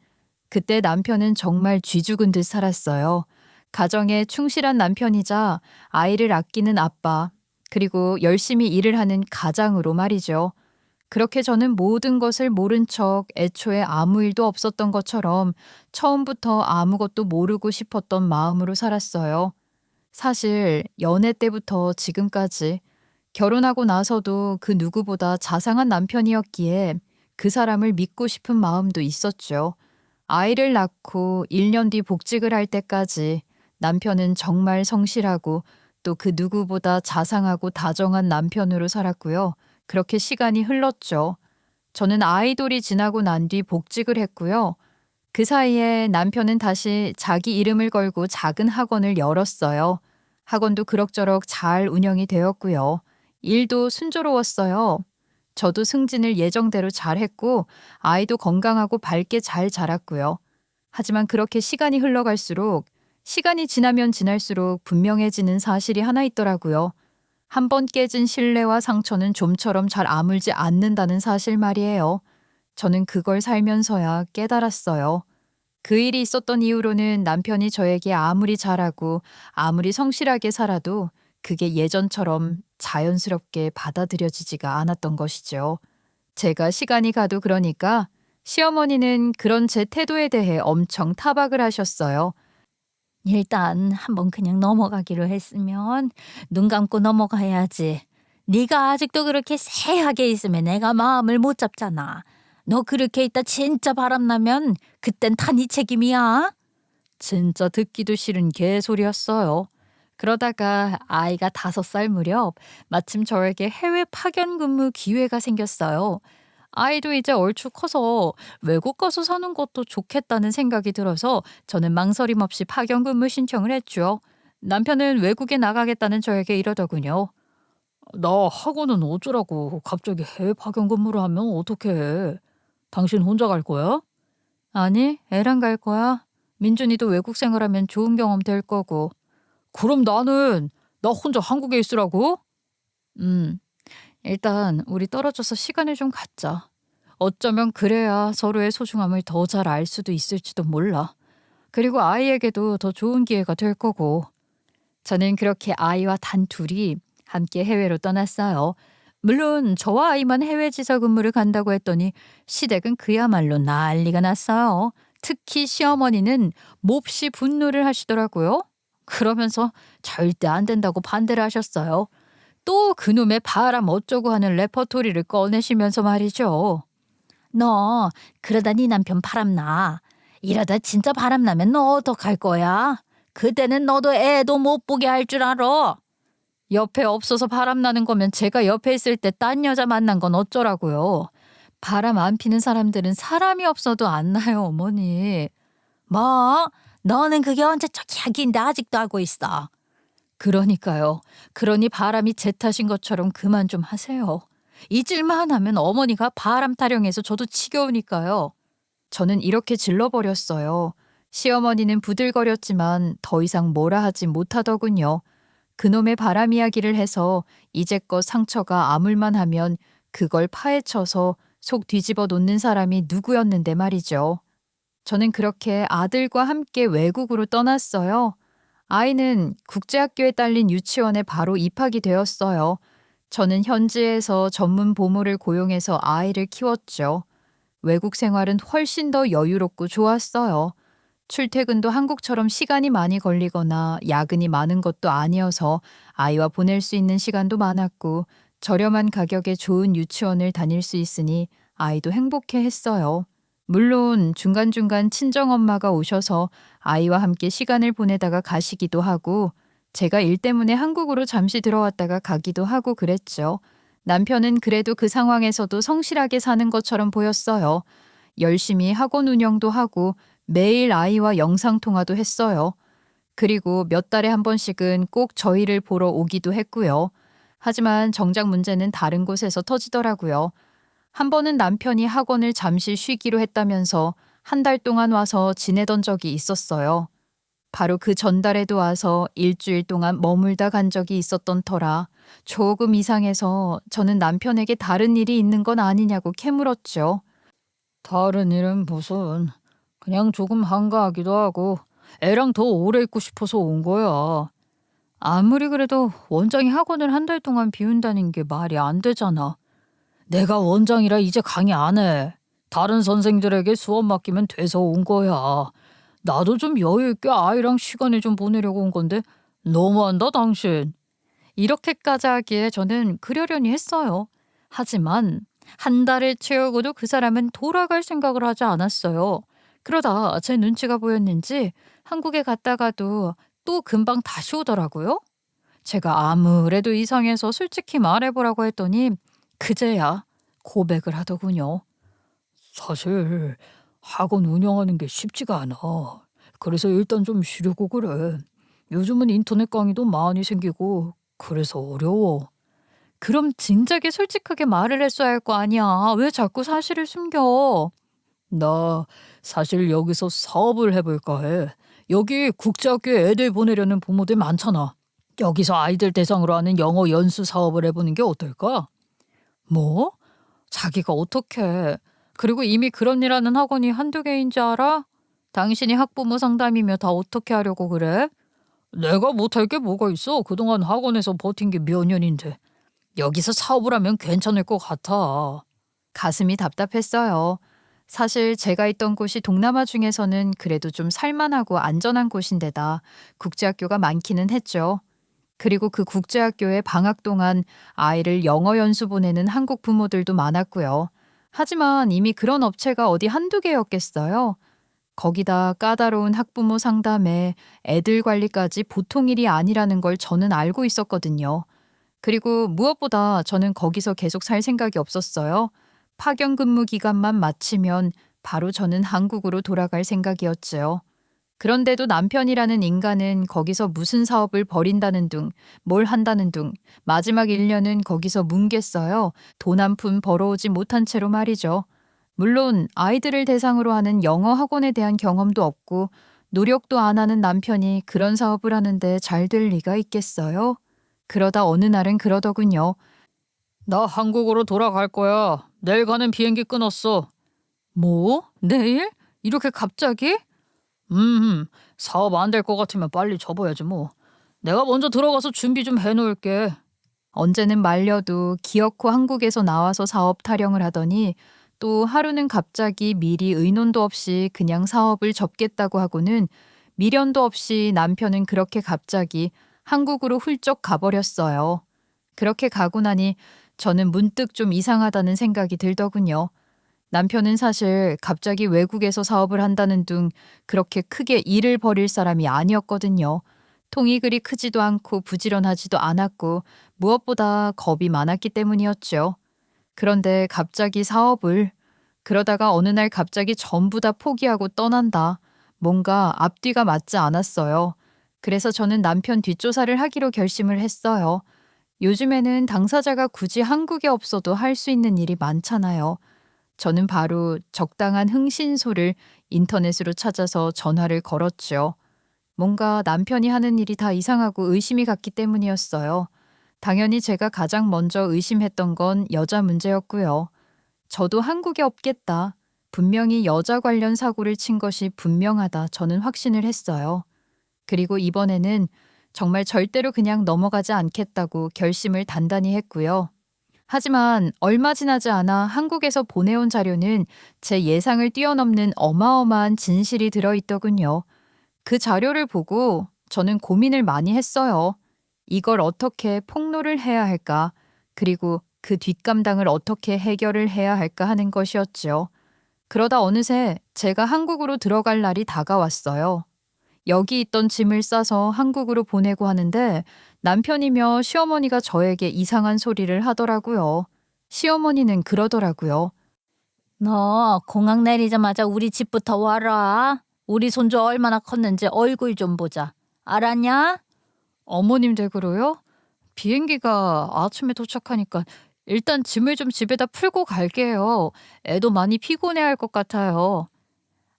그때 남편은 정말 쥐죽은 듯 살았어요. 가정에 충실한 남편이자 아이를 아끼는 아빠, 그리고 열심히 일을 하는 가장으로 말이죠. 그렇게 저는 모든 것을 모른 척 애초에 아무 일도 없었던 것처럼 처음부터 아무것도 모르고 싶었던 마음으로 살았어요. 사실 연애 때부터 지금까지 결혼하고 나서도 그 누구보다 자상한 남편이었기에 그 사람을 믿고 싶은 마음도 있었죠. 아이를 낳고 1년 뒤 복직을 할 때까지 남편은 정말 성실하고 또 그 누구보다 자상하고 다정한 남편으로 살았고요. 그렇게 시간이 흘렀죠. 저는 아이돌이 지나고 난 뒤 복직을 했고요. 그 사이에 남편은 다시 자기 이름을 걸고 작은 학원을 열었어요. 학원도 그럭저럭 잘 운영이 되었고요. 일도 순조로웠어요. 저도 승진을 예정대로 잘했고 아이도 건강하고 밝게 잘 자랐고요. 하지만 그렇게 시간이 흘러갈수록 시간이 지나면 지날수록 분명해지는 사실이 하나 있더라고요. 한 번 깨진 신뢰와 상처는 좀처럼 잘 아물지 않는다는 사실 말이에요. 저는 그걸 살면서야 깨달았어요. 그 일이 있었던 이후로는 남편이 저에게 아무리 잘하고 아무리 성실하게 살아도 그게 예전처럼 자연스럽게 받아들여지지가 않았던 것이죠. 제가 시간이 가도 그러니까 시어머니는 그런 제 태도에 대해 엄청 타박을 하셨어요. 일단 한번 그냥 넘어가기로 했으면 눈 감고 넘어가야지. 네가 아직도 그렇게 새하게 있으면 내가 마음을 못 잡잖아. 너 그렇게 있다 진짜 바람나면 그땐 다 네 책임이야. 진짜 듣기도 싫은 개소리였어요. 그러다가 아이가 5살 무렵 마침 저에게 해외 파견 근무 기회가 생겼어요. 아이도 이제 얼추 커서 외국 가서 사는 것도 좋겠다는 생각이 들어서 저는 망설임 없이 파견 근무 신청을 했죠. 남편은 외국에 나가겠다는 저에게 이러더군요. 나 학원은 어쩌라고 갑자기 해외 파견 근무를 하면 어떡해. 당신 혼자 갈 거야? 아니, 애랑 갈 거야. 민준이도 외국 생활하면 좋은 경험 될 거고. 그럼 나 혼자 한국에 있으라고? 음, 일단 우리 떨어져서 시간을 좀 갖자. 어쩌면 그래야 서로의 소중함을 더 잘 알 수도 있을지도 몰라. 그리고 아이에게도 더 좋은 기회가 될 거고. 저는 그렇게 아이와 단 둘이 함께 해외로 떠났어요. 물론 저와 아이만 해외 지사 근무를 간다고 했더니 시댁은 그야말로 난리가 났어요. 특히 시어머니는 몹시 분노를 하시더라고요. 그러면서 절대 안 된다고 반대를 하셨어요. 또 그놈의 바람 어쩌고 하는 레퍼토리를 꺼내시면서 말이죠. 너 그러다 네 남편 바람나. 이러다 진짜 바람나면 너 어떡할 거야? 그때는 너도 애도 못 보게 할 줄 알아. 옆에 없어서 바람나는 거면 제가 옆에 있을 때 딴 여자 만난 건 어쩌라고요. 바람 안 피는 사람들은 사람이 없어도 안 나요, 어머니. 뭐? 너는 그게 언제적 이야기인데 아직도 하고 있어. 그러니까요. 그러니 바람이 제 탓인 것처럼 그만 좀 하세요. 잊을만 하면 어머니가 바람 타령해서 저도 지겨우니까요. 저는 이렇게 질러버렸어요. 시어머니는 부들거렸지만 더 이상 뭐라 하지 못하더군요. 그놈의 바람 이야기를 해서 이제껏 상처가 아물만 하면 그걸 파헤쳐서 속 뒤집어 놓는 사람이 누구였는데 말이죠. 저는 그렇게 아들과 함께 외국으로 떠났어요. 아이는 국제학교에 딸린 유치원에 바로 입학이 되었어요. 저는 현지에서 전문 보모를 고용해서 아이를 키웠죠. 외국 생활은 훨씬 더 여유롭고 좋았어요. 출퇴근도 한국처럼 시간이 많이 걸리거나 야근이 많은 것도 아니어서 아이와 보낼 수 있는 시간도 많았고 저렴한 가격에 좋은 유치원을 다닐 수 있으니 아이도 행복해 했어요. 물론 중간중간 친정엄마가 오셔서 아이와 함께 시간을 보내다가 가시기도 하고 제가 일 때문에 한국으로 잠시 들어왔다가 가기도 하고 그랬죠. 남편은 그래도 그 상황에서도 성실하게 사는 것처럼 보였어요. 열심히 학원 운영도 하고 매일 아이와 영상통화도 했어요. 그리고 몇 달에 한 번씩은 꼭 저희를 보러 오기도 했고요. 하지만 정작 문제는 다른 곳에서 터지더라고요. 한 번은 남편이 학원을 잠시 쉬기로 했다면서 한 달 동안 와서 지내던 적이 있었어요. 바로 그 전달에도 와서 일주일 동안 머물다 간 적이 있었던 터라 조금 이상해서 저는 남편에게 다른 일이 있는 건 아니냐고 캐물었죠. 다른 일은 무슨. 그냥 조금 한가하기도 하고 애랑 더 오래 있고 싶어서 온 거야. 아무리 그래도 원장이 학원을 한 달 동안 비운다는 게 말이 안 되잖아. 내가 원장이라 이제 강의 안 해. 다른 선생들에게 수업 맡기면 돼서 온 거야. 나도 좀 여유 있게 아이랑 시간을 좀 보내려고 온 건데 너무한다 당신. 이렇게까지 하기에 저는 그러려니 했어요. 하지만 한 달을 채우고도 그 사람은 돌아갈 생각을 하지 않았어요. 그러다 제 눈치가 보였는지 한국에 갔다가도 또 금방 다시 오더라고요. 제가 아무래도 이상해서 솔직히 말해보라고 했더니 그제야 고백을 하더군요. 사실 학원 운영하는 게 쉽지가 않아. 그래서 일단 좀 쉬려고 그래. 요즘은 인터넷 강의도 많이 생기고 그래서 어려워. 그럼 진작에 솔직하게 말을 했어야 할 거 아니야. 왜 자꾸 사실을 숨겨? 나 사실 여기서 사업을 해볼까 해. 여기 국제학교에 애들 보내려는 부모들 많잖아. 여기서 아이들 대상으로 하는 영어 연수 사업을 해보는 게 어떨까? 뭐? 자기가 어떻게? 그리고 이미 그런 일 하는 학원이 한두 개인지 알아? 당신이 학부모 상담이며 다 어떻게 하려고 그래? 내가 못할 게 뭐가 있어? 그동안 학원에서 버틴 게 몇 년인데. 여기서 사업을 하면 괜찮을 것 같아. 가슴이 답답했어요. 사실 제가 있던 곳이 동남아 중에서는 그래도 좀 살만하고 안전한 곳인데다 국제학교가 많기는 했죠. 그리고 그 국제학교에 방학 동안 아이를 영어 연수 보내는 한국 부모들도 많았고요. 하지만 이미 그런 업체가 어디 한두 개였겠어요. 거기다 까다로운 학부모 상담에 애들 관리까지 보통 일이 아니라는 걸 저는 알고 있었거든요. 그리고 무엇보다 저는 거기서 계속 살 생각이 없었어요. 파견 근무 기간만 마치면 바로 저는 한국으로 돌아갈 생각이었지요. 그런데도 남편이라는 인간은 거기서 무슨 사업을 벌인다는 둥, 뭘 한다는 둥, 마지막 1년은 거기서 뭉갰어요. 돈 한 푼 벌어오지 못한 채로 말이죠. 물론 아이들을 대상으로 하는 영어 학원에 대한 경험도 없고 노력도 안 하는 남편이 그런 사업을 하는데 잘 될 리가 있겠어요? 그러다 어느 날은 그러더군요. 나 한국으로 돌아갈 거야. 내일 가는 비행기 끊었어. 뭐? 내일? 이렇게 갑자기? 사업 안 될 것 같으면 빨리 접어야지 뭐. 내가 먼저 들어가서 준비 좀 해놓을게. 언제는 말려도 기어코 한국에서 나와서 사업 타령을 하더니 또 하루는 갑자기 미리 의논도 없이 그냥 사업을 접겠다고 하고는 미련도 없이 남편은 그렇게 갑자기 한국으로 훌쩍 가버렸어요. 그렇게 가고 나니 저는 문득 좀 이상하다는 생각이 들더군요. 남편은 사실 갑자기 외국에서 사업을 한다는 둥 그렇게 크게 일을 벌일 사람이 아니었거든요. 통이 그리 크지도 않고 부지런하지도 않았고 무엇보다 겁이 많았기 때문이었죠. 그런데 갑자기 사업을 그러다가 어느 날 갑자기 전부 다 포기하고 떠난다. 뭔가 앞뒤가 맞지 않았어요. 그래서 저는 남편 뒷조사를 하기로 결심을 했어요. 요즘에는 당사자가 굳이 한국에 없어도 할 수 있는 일이 많잖아요. 저는 바로 적당한 흥신소를 인터넷으로 찾아서 전화를 걸었죠. 뭔가 남편이 하는 일이 다 이상하고 의심이 갔기 때문이었어요. 당연히 제가 가장 먼저 의심했던 건 여자 문제였고요. 저도 한국에 없겠다. 분명히 여자 관련 사고를 친 것이 분명하다. 저는 확신을 했어요. 그리고 이번에는 정말 절대로 그냥 넘어가지 않겠다고 결심을 단단히 했고요. 하지만 얼마 지나지 않아 한국에서 보내온 자료는 제 예상을 뛰어넘는 어마어마한 진실이 들어있더군요. 그 자료를 보고 저는 고민을 많이 했어요. 이걸 어떻게 폭로를 해야 할까? 그리고 그 뒷감당을 어떻게 해결을 해야 할까 하는 것이었죠. 그러다 어느새 제가 한국으로 들어갈 날이 다가왔어요. 여기 있던 짐을 싸서 한국으로 보내고 하는데 남편이며 시어머니가 저에게 이상한 소리를 하더라고요. 시어머니는 그러더라고요. 너 공항 내리자마자 우리 집부터 와라. 우리 손주 얼마나 컸는지 얼굴 좀 보자. 알았냐? 어머님 댁으로요? 비행기가 아침에 도착하니까 일단 짐을 좀 집에다 풀고 갈게요. 애도 많이 피곤해할 것 같아요.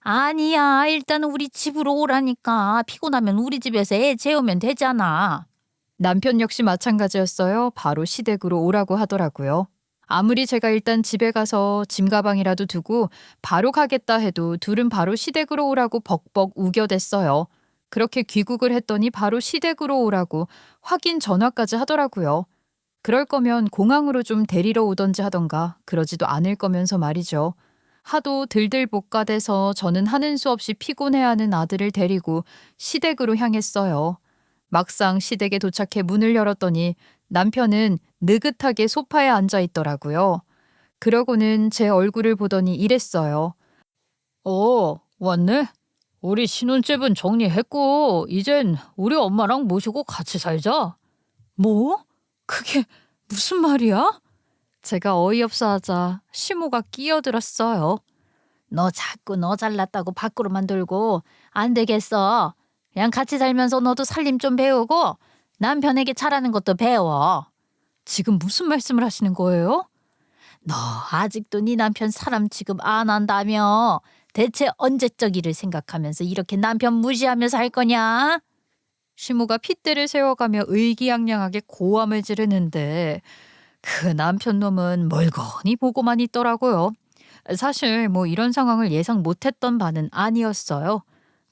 아니야. 일단 우리 집으로 오라니까. 피곤하면 우리 집에서 애 재우면 되잖아. 남편 역시 마찬가지였어요. 바로 시댁으로 오라고 하더라고요. 아무리 제가 일단 집에 가서 짐 가방이라도 두고 바로 가겠다 해도 둘은 바로 시댁으로 오라고 벅벅 우겨댔어요. 그렇게 귀국을 했더니 바로 시댁으로 오라고 확인 전화까지 하더라고요. 그럴 거면 공항으로 좀 데리러 오던지 하던가 그러지도 않을 거면서 말이죠. 하도 들들 볶아대서 저는 하는 수 없이 피곤해하는 아들을 데리고 시댁으로 향했어요. 막상 시댁에 도착해 문을 열었더니 남편은 느긋하게 소파에 앉아 있더라고요. 그러고는 제 얼굴을 보더니 이랬어요. 왔네? 우리 신혼집은 정리했고 이젠 우리 엄마랑 모시고 같이 살자. 뭐? 그게 무슨 말이야? 제가 어이없어 하자 시모가 끼어들었어요. 너 자꾸 너 잘났다고 밖으로 만들고 안 되겠어. 그냥 같이 살면서 너도 살림 좀 배우고 남편에게 잘하는 것도 배워. 지금 무슨 말씀을 하시는 거예요? 너 아직도 네 남편 사람 취급 안 한다며. 대체 언제적 일을 생각하면서 이렇게 남편 무시하며 살 거냐? 시모가 핏대를 세워가며 의기양양하게 고함을 지르는데 그 남편 놈은 멀거니 보고만 있더라고요. 사실 뭐 이런 상황을 예상 못했던 바는 아니었어요.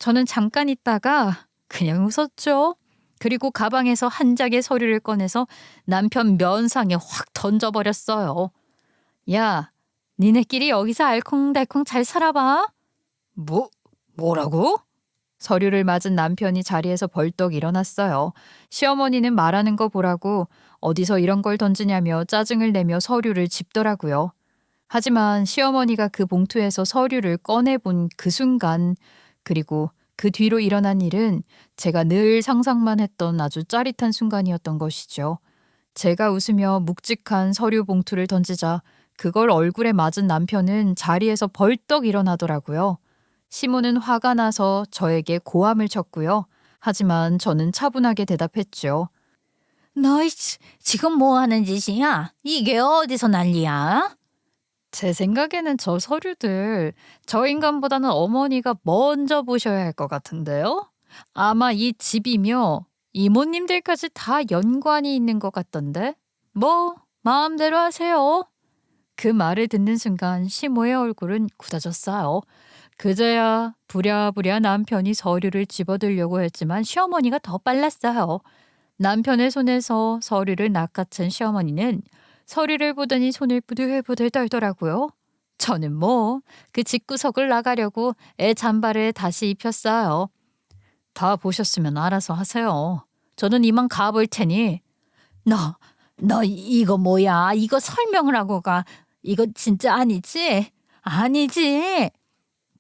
저는 잠깐 있다가 그냥 웃었죠. 그리고 가방에서 한 장의 서류를 꺼내서 남편 면상에 확 던져버렸어요. 야, 니네끼리 여기서 알콩달콩 잘 살아봐. 뭐라고? 서류를 맞은 남편이 자리에서 벌떡 일어났어요. 시어머니는 말하는 거 보라고 어디서 이런 걸 던지냐며 짜증을 내며 서류를 집더라고요. 하지만 시어머니가 그 봉투에서 서류를 꺼내본 그 순간, 그리고 그 뒤로 일어난 일은 제가 늘 상상만 했던 아주 짜릿한 순간이었던 것이죠. 제가 웃으며 묵직한 서류 봉투를 던지자 그걸 얼굴에 맞은 남편은 자리에서 벌떡 일어나더라고요. 시모는 화가 나서 저에게 고함을 쳤고요. 하지만 저는 차분하게 대답했죠. 너 지금 뭐 하는 짓이야? 이게 어디서 난리야? 제 생각에는 저 서류들 저 인간보다는 어머니가 먼저 보셔야 할 것 같은데요. 아마 이 집이며 이모님들까지 다 연관이 있는 것 같던데. 뭐 마음대로 하세요. 그 말을 듣는 순간 시모의 얼굴은 굳어졌어요. 그제야 부랴부랴 남편이 서류를 집어들려고 했지만 시어머니가 더 빨랐어요. 남편의 손에서 서류를 낚아챈 시어머니는 서류를 보더니 손을 부들부들 떨더라고요. 저는 뭐 그 집구석을 나가려고 애 잠바를 다시 입혔어요. 다 보셨으면 알아서 하세요. 저는 이만 가볼 테니. 너 이거 뭐야? 이거 설명을 하고 가. 이거 진짜 아니지? 아니지?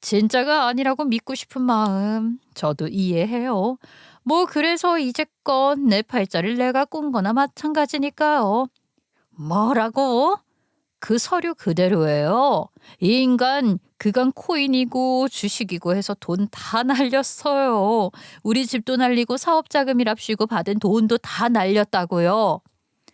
진짜가 아니라고 믿고 싶은 마음 저도 이해해요. 뭐 그래서 이제껏 내 팔자를 내가 꾼 거나 마찬가지니까요. 뭐라고? 그 서류 그대로예요. 이 인간 그간 코인이고 주식이고 해서 돈 다 날렸어요. 우리 집도 날리고 사업 자금이랍시고 받은 돈도 다 날렸다고요.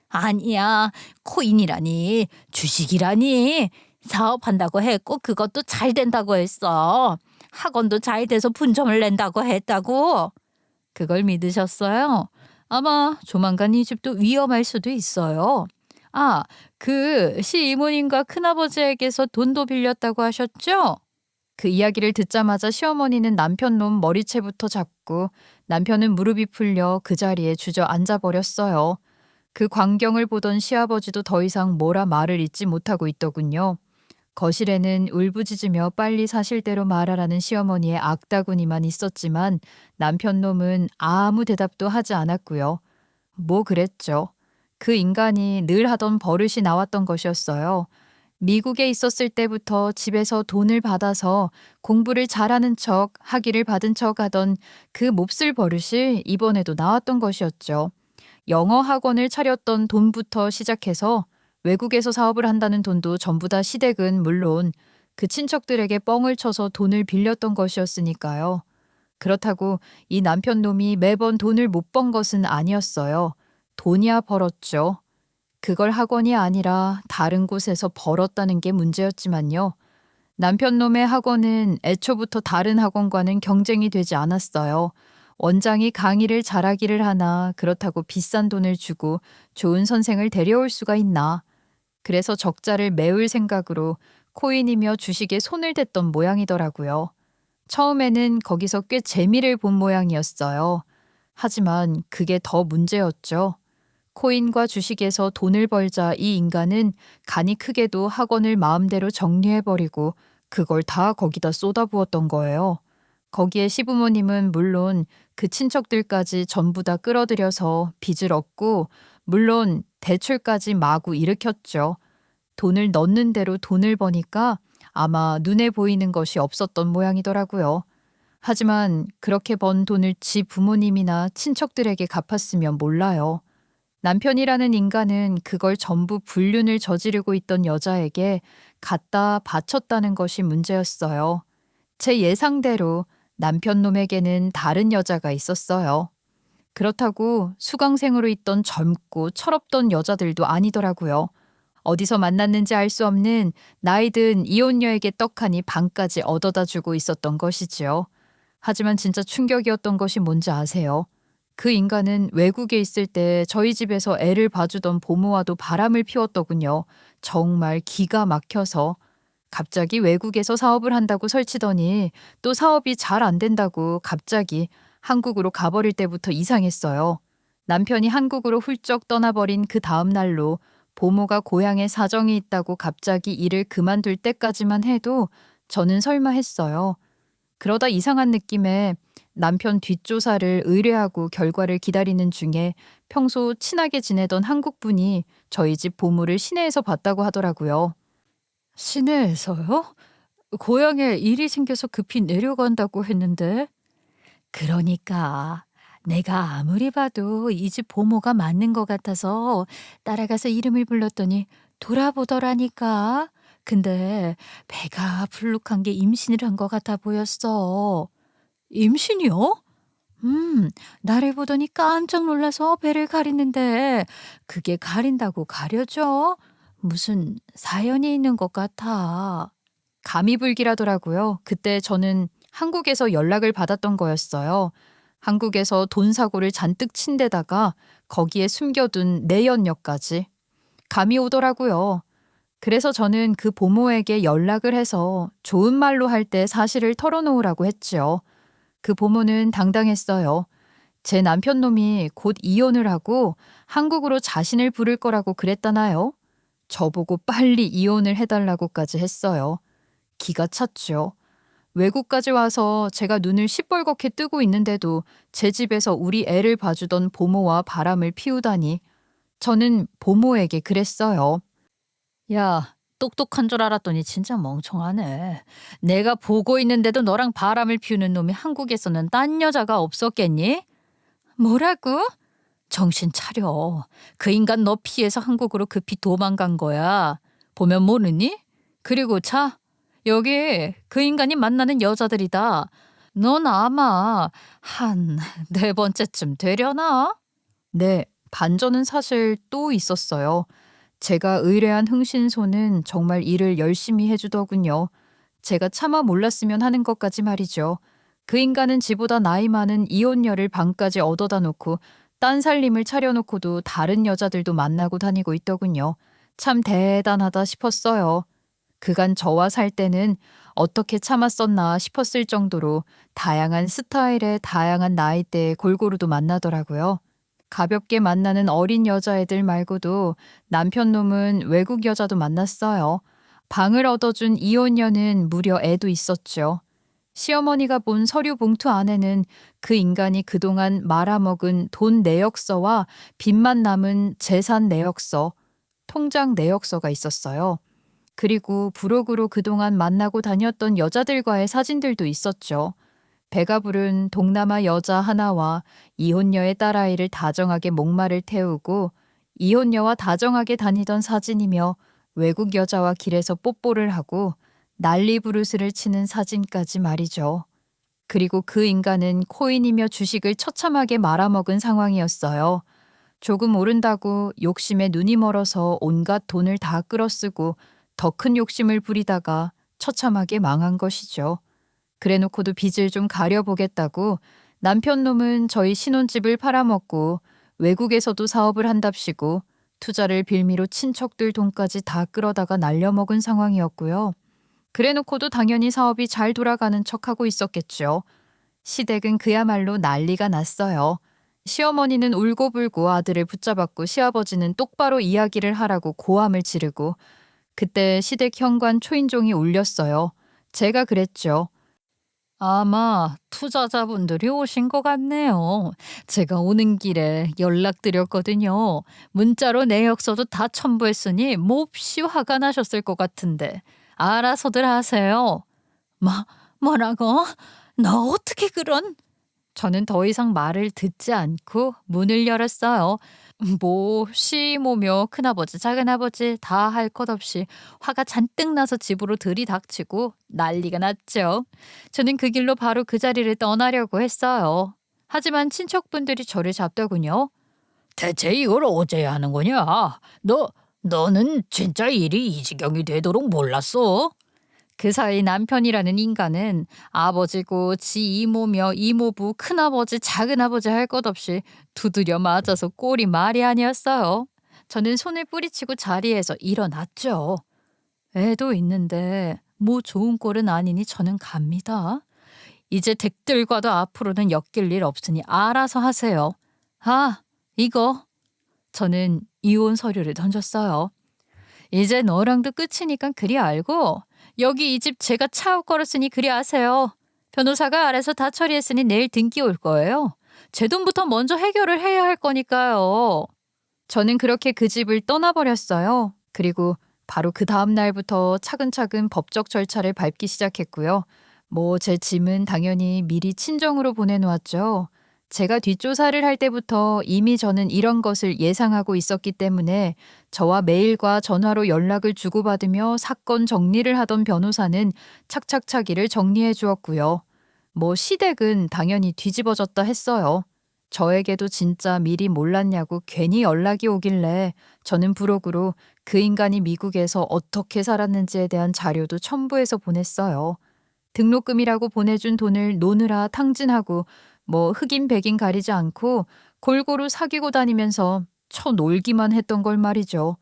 아니야. 코인이라니 주식이라니 사업한다고 했고 그것도 잘 된다고 했어. 학원도 잘 돼서 분점을 낸다고 했다고. 그걸 믿으셨어요? 아마 조만간 이 집도 위험할 수도 있어요. 아, 그 시이모님과 큰아버지에게서 돈도 빌렸다고 하셨죠? 그 이야기를 듣자마자 시어머니는 남편 놈 머리채부터 잡고 남편은 무릎이 풀려 그 자리에 주저앉아 버렸어요. 그 광경을 보던 시아버지도 더 이상 뭐라 말을 잇지 못하고 있더군요. 거실에는 울부짖으며 빨리 사실대로 말하라는 시어머니의 악다구니만 있었지만 남편 놈은 아무 대답도 하지 않았고요. 뭐 그랬죠. 그 인간이 늘 하던 버릇이 나왔던 것이었어요. 미국에 있었을 때부터 집에서 돈을 받아서 공부를 잘하는 척, 학위를 받은 척 하던 그 몹쓸 버릇이 이번에도 나왔던 것이었죠. 영어 학원을 차렸던 돈부터 시작해서 외국에서 사업을 한다는 돈도 전부 다 시댁은 물론 그 친척들에게 뻥을 쳐서 돈을 빌렸던 것이었으니까요. 그렇다고 이 남편 놈이 매번 돈을 못 번 것은 아니었어요. 돈이야 벌었죠. 그걸 학원이 아니라 다른 곳에서 벌었다는 게 문제였지만요. 남편 놈의 학원은 애초부터 다른 학원과는 경쟁이 되지 않았어요. 원장이 강의를 잘하기를 하나 그렇다고 비싼 돈을 주고 좋은 선생을 데려올 수가 있나. 그래서 적자를 메울 생각으로 코인이며 주식에 손을 댔던 모양이더라고요. 처음에는 거기서 꽤 재미를 본 모양이었어요. 하지만 그게 더 문제였죠. 코인과 주식에서 돈을 벌자 이 인간은 간이 크게도 학원을 마음대로 정리해버리고 그걸 다 거기다 쏟아부었던 거예요. 거기에 시부모님은 물론 그 친척들까지 전부 다 끌어들여서 빚을 얻고 물론 대출까지 마구 일으켰죠. 돈을 넣는 대로 돈을 버니까 아마 눈에 보이는 것이 없었던 모양이더라고요. 하지만 그렇게 번 돈을 지 부모님이나 친척들에게 갚았으면 몰라요. 남편이라는 인간은 그걸 전부 불륜을 저지르고 있던 여자에게 갖다 바쳤다는 것이 문제였어요. 제 예상대로 남편 놈에게는 다른 여자가 있었어요. 그렇다고 수강생으로 있던 젊고 철없던 여자들도 아니더라고요. 어디서 만났는지 알 수 없는 나이든 이혼녀에게 떡하니 방까지 얻어다 주고 있었던 것이지요. 하지만 진짜 충격이었던 것이 뭔지 아세요? 그 인간은 외국에 있을 때 저희 집에서 애를 봐주던 보모와도 바람을 피웠더군요. 정말 기가 막혀서. 갑자기 외국에서 사업을 한다고 설치더니 또 사업이 잘 안 된다고 갑자기 한국으로 가버릴 때부터 이상했어요. 남편이 한국으로 훌쩍 떠나버린 그 다음 날로 보모가 고향에 사정이 있다고 갑자기 일을 그만둘 때까지만 해도 저는 설마 했어요. 그러다 이상한 느낌에 남편 뒷조사를 의뢰하고 결과를 기다리는 중에 평소 친하게 지내던 한국분이 저희 집 보모를 시내에서 봤다고 하더라고요. 시내에서요? 고향에 일이 생겨서 급히 내려간다고 했는데. 그러니까 내가 아무리 봐도 이 집 보모가 맞는 것 같아서 따라가서 이름을 불렀더니 돌아보더라니까. 근데 배가 불룩한 게 임신을 한 것 같아 보였어. 임신이요? 나를 보더니 깜짝 놀라서 배를 가리는데 그게 가린다고 가려져? 무슨 사연이 있는 것 같아. 감이불길하더라고요. 그때 저는 한국에서 연락을 받았던 거였어요. 한국에서 돈 사고를 잔뜩 친 데다가 거기에 숨겨둔 내연녀까지. 감이 오더라고요. 그래서 저는 그 보모에게 연락을 해서 좋은 말로 할 때 사실을 털어놓으라고 했지요. 그 보모는 당당했어요. 제 남편 놈이 곧 이혼을 하고 한국으로 자신을 부를 거라고 그랬다나요? 저보고 빨리 이혼을 해달라고까지 했어요. 기가 찼죠. 외국까지 와서 제가 눈을 시뻘겋게 뜨고 있는데도 제 집에서 우리 애를 봐주던 보모와 바람을 피우다니. 저는 보모에게 그랬어요. 야, 똑똑한 줄 알았더니 진짜 멍청하네. 내가 보고 있는데도 너랑 바람을 피우는 놈이 한국에서는 딴 여자가 없었겠니? 뭐라고? 정신 차려. 그 인간 너 피해서 한국으로 급히 도망간 거야. 보면 모르니? 그리고 자, 여기 그 인간이 만나는 여자들이다. 넌 아마 한 네 번째쯤 되려나? 네, 반전은 사실 또 있었어요. 제가 의뢰한 흥신소는 정말 일을 열심히 해주더군요. 제가 차마 몰랐으면 하는 것까지 말이죠. 그 인간은 지보다 나이 많은 이혼녀를 방까지 얻어다 놓고 딴 살림을 차려놓고도 다른 여자들도 만나고 다니고 있더군요. 참 대단하다 싶었어요. 그간 저와 살 때는 어떻게 참았었나 싶었을 정도로 다양한 스타일의 다양한 나이대에 골고루도 만나더라고요. 가볍게 만나는 어린 여자애들 말고도 남편 놈은 외국 여자도 만났어요. 방을 얻어준 이혼녀는 무려 애도 있었죠. 시어머니가 본 서류 봉투 안에는 그 인간이 그동안 말아먹은 돈 내역서와 빚만 남은 재산 내역서, 통장 내역서가 있었어요. 그리고 부록으로 그동안 만나고 다녔던 여자들과의 사진들도 있었죠. 배가 부른 동남아 여자 하나와 이혼녀의 딸아이를 다정하게 목마를 태우고 이혼녀와 다정하게 다니던 사진이며 외국 여자와 길에서 뽀뽀를 하고 난리부르스를 치는 사진까지 말이죠. 그리고 그 인간은 코인이며 주식을 처참하게 말아먹은 상황이었어요. 조금 오른다고 욕심에 눈이 멀어서 온갖 돈을 다 끌어쓰고 더 큰 욕심을 부리다가 처참하게 망한 것이죠. 그래놓고도 빚을 좀 가려보겠다고 남편 놈은 저희 신혼집을 팔아먹고 외국에서도 사업을 한답시고 투자를 빌미로 친척들 돈까지 다 끌어다가 날려먹은 상황이었고요. 그래놓고도 당연히 사업이 잘 돌아가는 척하고 있었겠죠. 시댁은 그야말로 난리가 났어요. 시어머니는 울고불고 아들을 붙잡았고 시아버지는 똑바로 이야기를 하라고 고함을 지르고 그때 시댁 현관 초인종이 울렸어요. 제가 그랬죠. 아마 투자자분들이 오신 것 같네요. 제가 오는 길에 연락드렸거든요. 문자로 내역서도 다 첨부했으니 몹시 화가 나셨을 것 같은데 알아서들 하세요. 뭐, 뭐라고? 너 어떻게 그런? 저는 더 이상 말을 듣지 않고 문을 열었어요. 뭐 시모며 큰아버지 작은아버지 다 할 것 없이 화가 잔뜩 나서 집으로 들이닥치고 난리가 났죠. 저는 그 길로 바로 그 자리를 떠나려고 했어요. 하지만 친척분들이 저를 잡더군요. 대체 이걸 어째 하는 거냐? 너는 진짜 일이 이 지경이 되도록 몰랐어? 그 사이 남편이라는 인간은 아버지고 지 이모며 이모부 큰아버지 작은아버지 할 것 없이 두드려 맞아서 꼴이 말이 아니었어요. 저는 손을 뿌리치고 자리에서 일어났죠. 애도 있는데 뭐 좋은 꼴은 아니니 저는 갑니다. 이제 댁들과도 앞으로는 엮일 일 없으니 알아서 하세요. 아, 이거. 저는 이혼 서류를 던졌어요. 이제 너랑도 끝이니까 그리 알고 여기 이 집 제가 차업 걸었으니 그리 아세요. 변호사가 알아서 다 처리했으니 내일 등기 올 거예요. 제 돈부터 먼저 해결을 해야 할 거니까요. 저는 그렇게 그 집을 떠나버렸어요. 그리고 바로 그 다음 날부터 차근차근 법적 절차를 밟기 시작했고요. 뭐 제 짐은 당연히 미리 친정으로 보내놓았죠. 제가 뒷조사를 할 때부터 이미 저는 이런 것을 예상하고 있었기 때문에 저와 메일과 전화로 연락을 주고받으며 사건 정리를 하던 변호사는 착착착 일을 정리해 주었고요. 뭐 시댁은 당연히 뒤집어졌다 했어요. 저에게도 진짜 미리 몰랐냐고 괜히 연락이 오길래 저는 부록으로 그 인간이 미국에서 어떻게 살았는지에 대한 자료도 첨부해서 보냈어요. 등록금이라고 보내준 돈을 노느라 탕진하고 뭐 흑인 백인 가리지 않고 골고루 사귀고 다니면서 쳐놀기만 했던 걸 말이죠.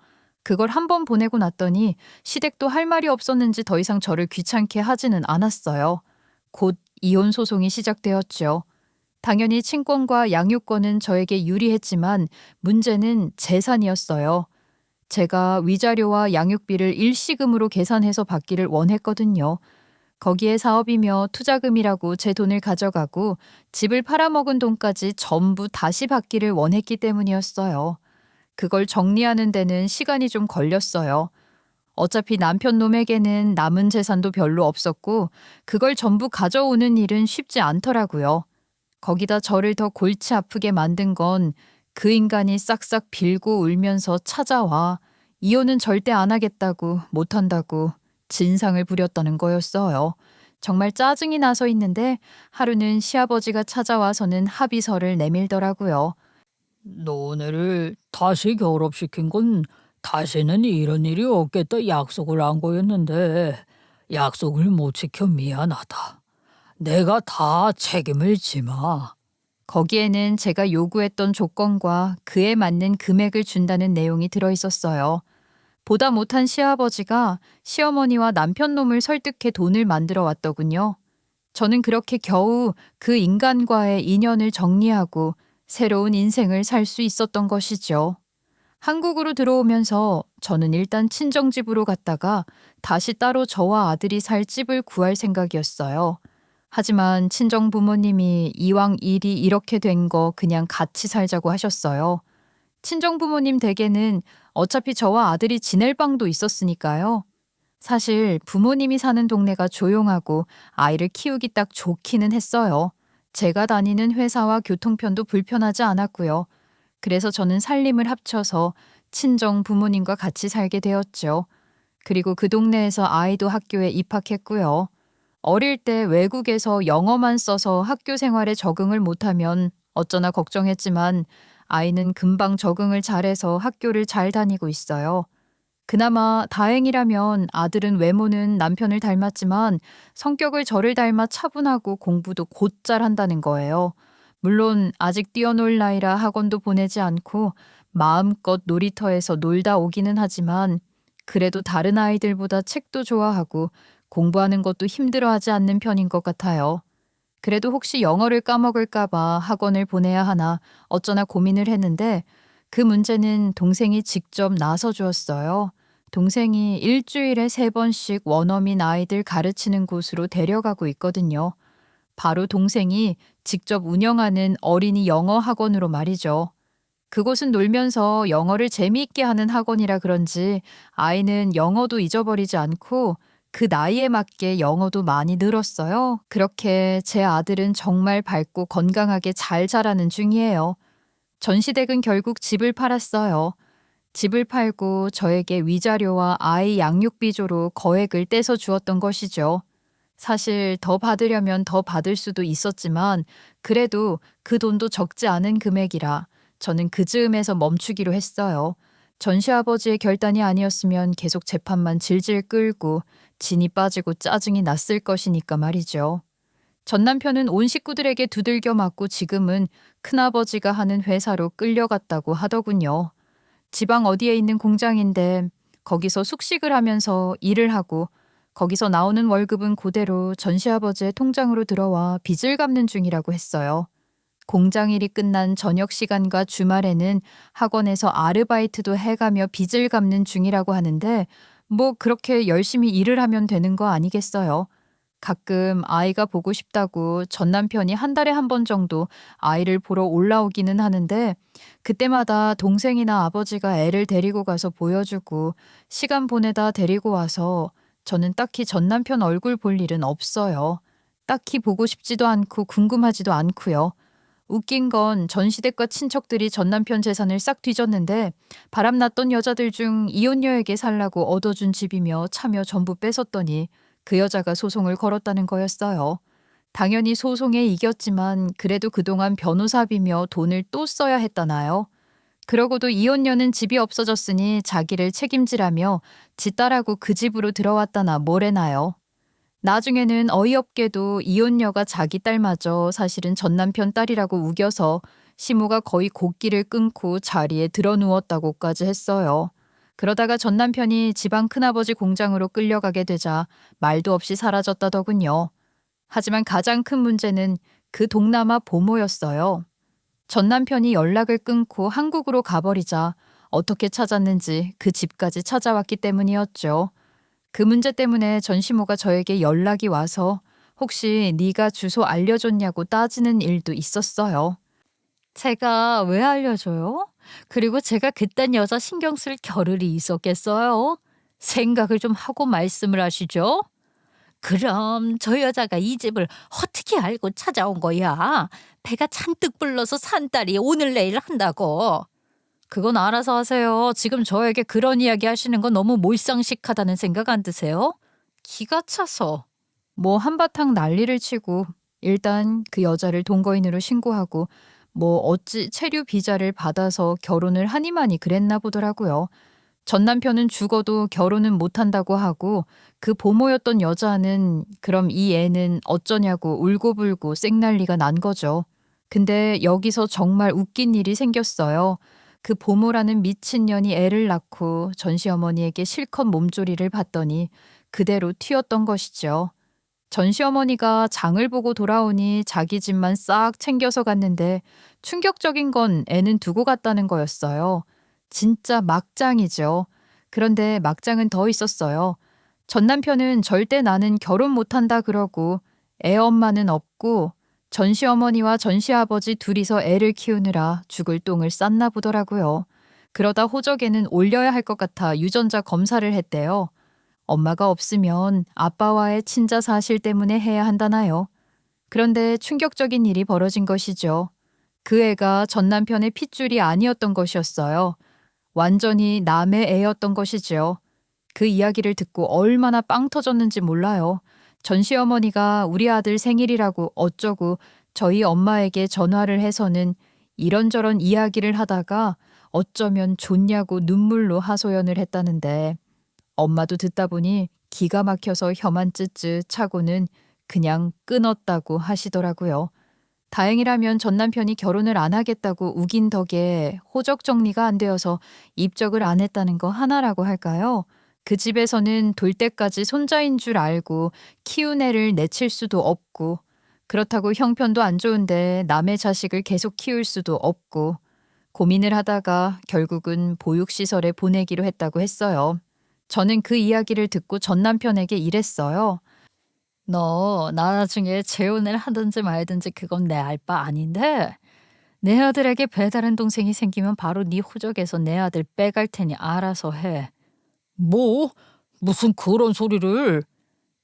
그걸 한 번 보내고 났더니 시댁도 할 말이 없었는지 더 이상 저를 귀찮게 하지는 않았어요. 곧 이혼 소송이 시작되었죠. 당연히 친권과 양육권은 저에게 유리했지만 문제는 재산이었어요. 제가 위자료와 양육비를 일시금으로 계산해서 받기를 원했거든요. 거기에 사업이며 투자금이라고 제 돈을 가져가고 집을 팔아먹은 돈까지 전부 다시 받기를 원했기 때문이었어요. 그걸 정리하는 데는 시간이 좀 걸렸어요. 어차피 남편 놈에게는 남은 재산도 별로 없었고 그걸 전부 가져오는 일은 쉽지 않더라고요. 거기다 저를 더 골치 아프게 만든 건 그 인간이 싹싹 빌고 울면서 찾아와 이혼은 절대 안 하겠다고 못한다고 진상을 부렸다는 거였어요. 정말 짜증이 나서 있는데 하루는 시아버지가 찾아와서는 합의서를 내밀더라고요. 너네를 다시 결혼시킨 건 다시는 이런 일이 없겠다 약속을 한 거였는데 약속을 못 지켜 미안하다. 내가 다 책임을 지마. 거기에는 제가 요구했던 조건과 그에 맞는 금액을 준다는 내용이 들어 있었어요. 보다 못한 시아버지가 시어머니와 남편 놈을 설득해 돈을 만들어 왔더군요. 저는 그렇게 겨우 그 인간과의 인연을 정리하고 새로운 인생을 살 수 있었던 것이죠. 한국으로 들어오면서 저는 일단 친정집으로 갔다가 다시 따로 저와 아들이 살 집을 구할 생각이었어요. 하지만 친정 부모님이 이왕 일이 이렇게 된 거 그냥 같이 살자고 하셨어요. 친정 부모님 댁에는 어차피 저와 아들이 지낼 방도 있었으니까요. 사실 부모님이 사는 동네가 조용하고 아이를 키우기 딱 좋기는 했어요. 제가 다니는 회사와 교통편도 불편하지 않았고요. 그래서 저는 살림을 합쳐서 친정 부모님과 같이 살게 되었죠. 그리고 그 동네에서 아이도 학교에 입학했고요. 어릴 때 외국에서 영어만 써서 학교 생활에 적응을 못하면 어쩌나 걱정했지만 아이는 금방 적응을 잘해서 학교를 잘 다니고 있어요. 그나마 다행이라면 아들은 외모는 남편을 닮았지만 성격을 저를 닮아 차분하고 공부도 곧잘 한다는 거예요. 물론 아직 뛰어놀 나이라 학원도 보내지 않고 마음껏 놀이터에서 놀다 오기는 하지만 그래도 다른 아이들보다 책도 좋아하고 공부하는 것도 힘들어하지 않는 편인 것 같아요. 그래도 혹시 영어를 까먹을까봐 학원을 보내야 하나 어쩌나 고민을 했는데 그 문제는 동생이 직접 나서 주었어요. 동생이 일주일에 3번씩 원어민 아이들 가르치는 곳으로 데려가고 있거든요. 바로 동생이 직접 운영하는 어린이 영어 학원으로 말이죠. 그곳은 놀면서 영어를 재미있게 하는 학원이라 그런지 아이는 영어도 잊어버리지 않고 그 나이에 맞게 영어도 많이 늘었어요. 그렇게 제 아들은 정말 밝고 건강하게 잘 자라는 중이에요. 전시댁은 결국 집을 팔았어요. 집을 팔고 저에게 위자료와 아이 양육비조로 거액을 떼서 주었던 것이죠. 사실 더 받으려면 더 받을 수도 있었지만 그래도 그 돈도 적지 않은 금액이라 저는 그 즈음에서 멈추기로 했어요. 전시아버지의 결단이 아니었으면 계속 재판만 질질 끌고 진이 빠지고 짜증이 났을 것이니까 말이죠. 전 남편은 온 식구들에게 두들겨 맞고 지금은 큰아버지가 하는 회사로 끌려갔다고 하더군요. 지방 어디에 있는 공장인데 거기서 숙식을 하면서 일을 하고 거기서 나오는 월급은 그대로 전시아버지의 통장으로 들어와 빚을 갚는 중이라고 했어요. 공장일이 끝난 저녁 시간과 주말에는 학원에서 아르바이트도 해가며 빚을 갚는 중이라고 하는데 뭐 그렇게 열심히 일을 하면 되는 거 아니겠어요? 가끔 아이가 보고 싶다고 전 남편이 한 달에 한 번 정도 아이를 보러 올라오기는 하는데 그때마다 동생이나 아버지가 애를 데리고 가서 보여주고 시간 보내다 데리고 와서 저는 딱히 전 남편 얼굴 볼 일은 없어요. 딱히 보고 싶지도 않고 궁금하지도 않고요. 웃긴 건 전시댁과 친척들이 전 남편 재산을 싹 뒤졌는데 바람났던 여자들 중 이혼녀에게 살라고 얻어준 집이며 차며 전부 뺏었더니 그 여자가 소송을 걸었다는 거였어요. 당연히 소송에 이겼지만 그래도 그동안 변호사비며 돈을 또 써야 했다나요? 그러고도 이혼녀는 집이 없어졌으니 자기를 책임지라며 지 딸하고 그 집으로 들어왔다나 뭐래나요? 나중에는 어이없게도 이혼녀가 자기 딸마저 사실은 전 남편 딸이라고 우겨서 시모가 거의 곡기를 끊고 자리에 드러누웠다고까지 했어요. 그러다가 전 남편이 지방 큰아버지 공장으로 끌려가게 되자 말도 없이 사라졌다더군요. 하지만 가장 큰 문제는 그 동남아 보모였어요. 전 남편이 연락을 끊고 한국으로 가버리자 어떻게 찾았는지 그 집까지 찾아왔기 때문이었죠. 그 문제 때문에 전시모가 저에게 연락이 와서 혹시 네가 주소 알려줬냐고 따지는 일도 있었어요. 제가 왜 알려줘요? 그리고 제가 그딴 여자 신경 쓸 겨를이 있었겠어요? 생각을 좀 하고 말씀을 하시죠. 그럼 저 여자가 이 집을 어떻게 알고 찾아온 거야? 배가 잔뜩 불러서 산딸이 오늘 내일 한다고. 그건 알아서 하세요. 지금 저에게 그런 이야기 하시는 건 너무 몰상식하다는 생각 안 드세요? 기가 차서. 뭐 한바탕 난리를 치고 일단 그 여자를 동거인으로 신고하고 뭐 어찌 체류 비자를 받아서 결혼을 하니마니 그랬나 보더라고요. 전 남편은 죽어도 결혼은 못한다고 하고 그 보모였던 여자는 그럼 이 애는 어쩌냐고 울고불고 쌩난리가 난 거죠. 근데 여기서 정말 웃긴 일이 생겼어요. 그 보모라는 미친년이 애를 낳고 전시어머니에게 실컷 몸조리를 받더니 그대로 튀었던 것이죠. 전시어머니가 장을 보고 돌아오니 자기 집만 싹 챙겨서 갔는데 충격적인 건 애는 두고 갔다는 거였어요. 진짜 막장이죠. 그런데 막장은 더 있었어요. 전 남편은 절대 나는 결혼 못한다 그러고 애 엄마는 없고 전시어머니와 전시아버지 둘이서 애를 키우느라 죽을 똥을 쌌나 보더라고요. 그러다 호적에는 올려야 할 것 같아 유전자 검사를 했대요. 엄마가 없으면 아빠와의 친자 사실 때문에 해야 한다나요. 그런데 충격적인 일이 벌어진 것이죠. 그 애가 전 남편의 핏줄이 아니었던 것이었어요. 완전히 남의 애였던 것이지요. 그 이야기를 듣고 얼마나 빵 터졌는지 몰라요. 전시어머니가 우리 아들 생일이라고 어쩌고 저희 엄마에게 전화를 해서는 이런저런 이야기를 하다가 어쩌면 좋냐고 눈물로 하소연을 했다는데 엄마도 듣다 보니 기가 막혀서 혀만 쯧쯧 차고는 그냥 끊었다고 하시더라고요. 다행이라면 전 남편이 결혼을 안 하겠다고 우긴 덕에 호적 정리가 안 되어서 입적을 안 했다는 거 하나라고 할까요? 그 집에서는 돌 때까지 손자인 줄 알고 키운 애를 내칠 수도 없고 그렇다고 형편도 안 좋은데 남의 자식을 계속 키울 수도 없고 고민을 하다가 결국은 보육시설에 보내기로 했다고 했어요. 저는 그 이야기를 듣고 전 남편에게 이랬어요. 너 나중에 재혼을 하든지 말든지 그건 내 알 바 아닌데 내 아들에게 배다른 동생이 생기면 바로 네 호적에서 내 아들 빼갈 테니 알아서 해. 뭐? 무슨 그런 소리를?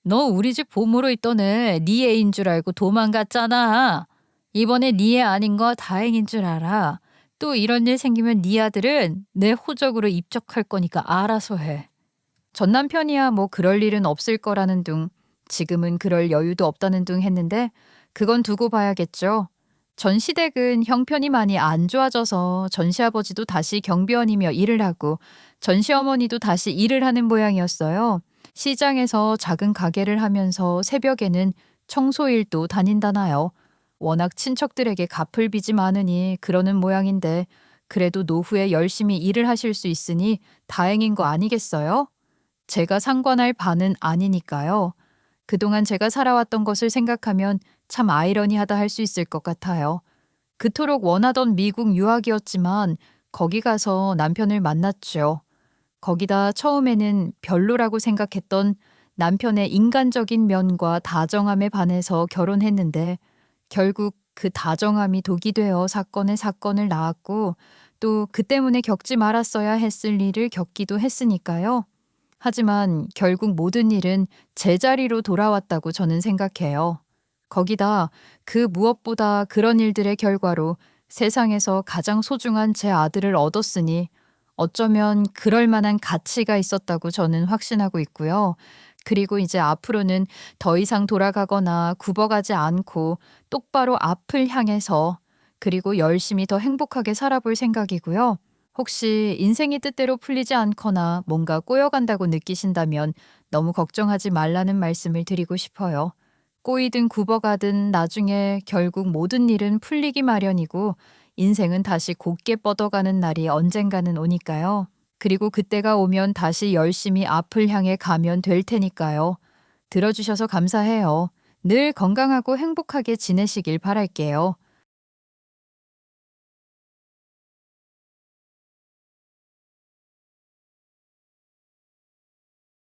너 우리 집 보모로 있던 애 네 애인 줄 알고 도망갔잖아. 이번에 네 애 아닌 거 다행인 줄 알아. 또 이런 일 생기면 네 아들은 내 호적으로 입적할 거니까 알아서 해. 전 남편이야 뭐 그럴 일은 없을 거라는 둥, 지금은 그럴 여유도 없다는 둥 했는데 그건 두고 봐야겠죠. 전 시댁은 형편이 많이 안 좋아져서 전 시아버지도 다시 경비원이며 일을 하고 전 시어머니도 다시 일을 하는 모양이었어요. 시장에서 작은 가게를 하면서 새벽에는 청소일도 다닌다나요. 워낙 친척들에게 갚을 빚이 많으니 그러는 모양인데 그래도 노후에 열심히 일을 하실 수 있으니 다행인 거 아니겠어요? 제가 상관할 바는 아니니까요. 그동안 제가 살아왔던 것을 생각하면 참 아이러니하다 할 수 있을 것 같아요. 그토록 원하던 미국 유학이었지만 거기 가서 남편을 만났죠. 거기다 처음에는 별로라고 생각했던 남편의 인간적인 면과 다정함에 반해서 결혼했는데 결국 그 다정함이 독이 되어 사건에 사건을 낳았고 또 그 때문에 겪지 말았어야 했을 일을 겪기도 했으니까요. 하지만 결국 모든 일은 제자리로 돌아왔다고 저는 생각해요. 거기다 그 무엇보다 그런 일들의 결과로 세상에서 가장 소중한 제 아들을 얻었으니 어쩌면 그럴 만한 가치가 있었다고 저는 확신하고 있고요. 그리고 이제 앞으로는 더 이상 돌아가거나 굽어가지 않고 똑바로 앞을 향해서 그리고 열심히 더 행복하게 살아볼 생각이고요. 혹시 인생이 뜻대로 풀리지 않거나 뭔가 꼬여간다고 느끼신다면 너무 걱정하지 말라는 말씀을 드리고 싶어요. 꼬이든 굽어가든 나중에 결국 모든 일은 풀리기 마련이고 인생은 다시 곧게 뻗어가는 날이 언젠가는 오니까요. 그리고 그때가 오면 다시 열심히 앞을 향해 가면 될 테니까요. 들어주셔서 감사해요. 늘 건강하고 행복하게 지내시길 바랄게요.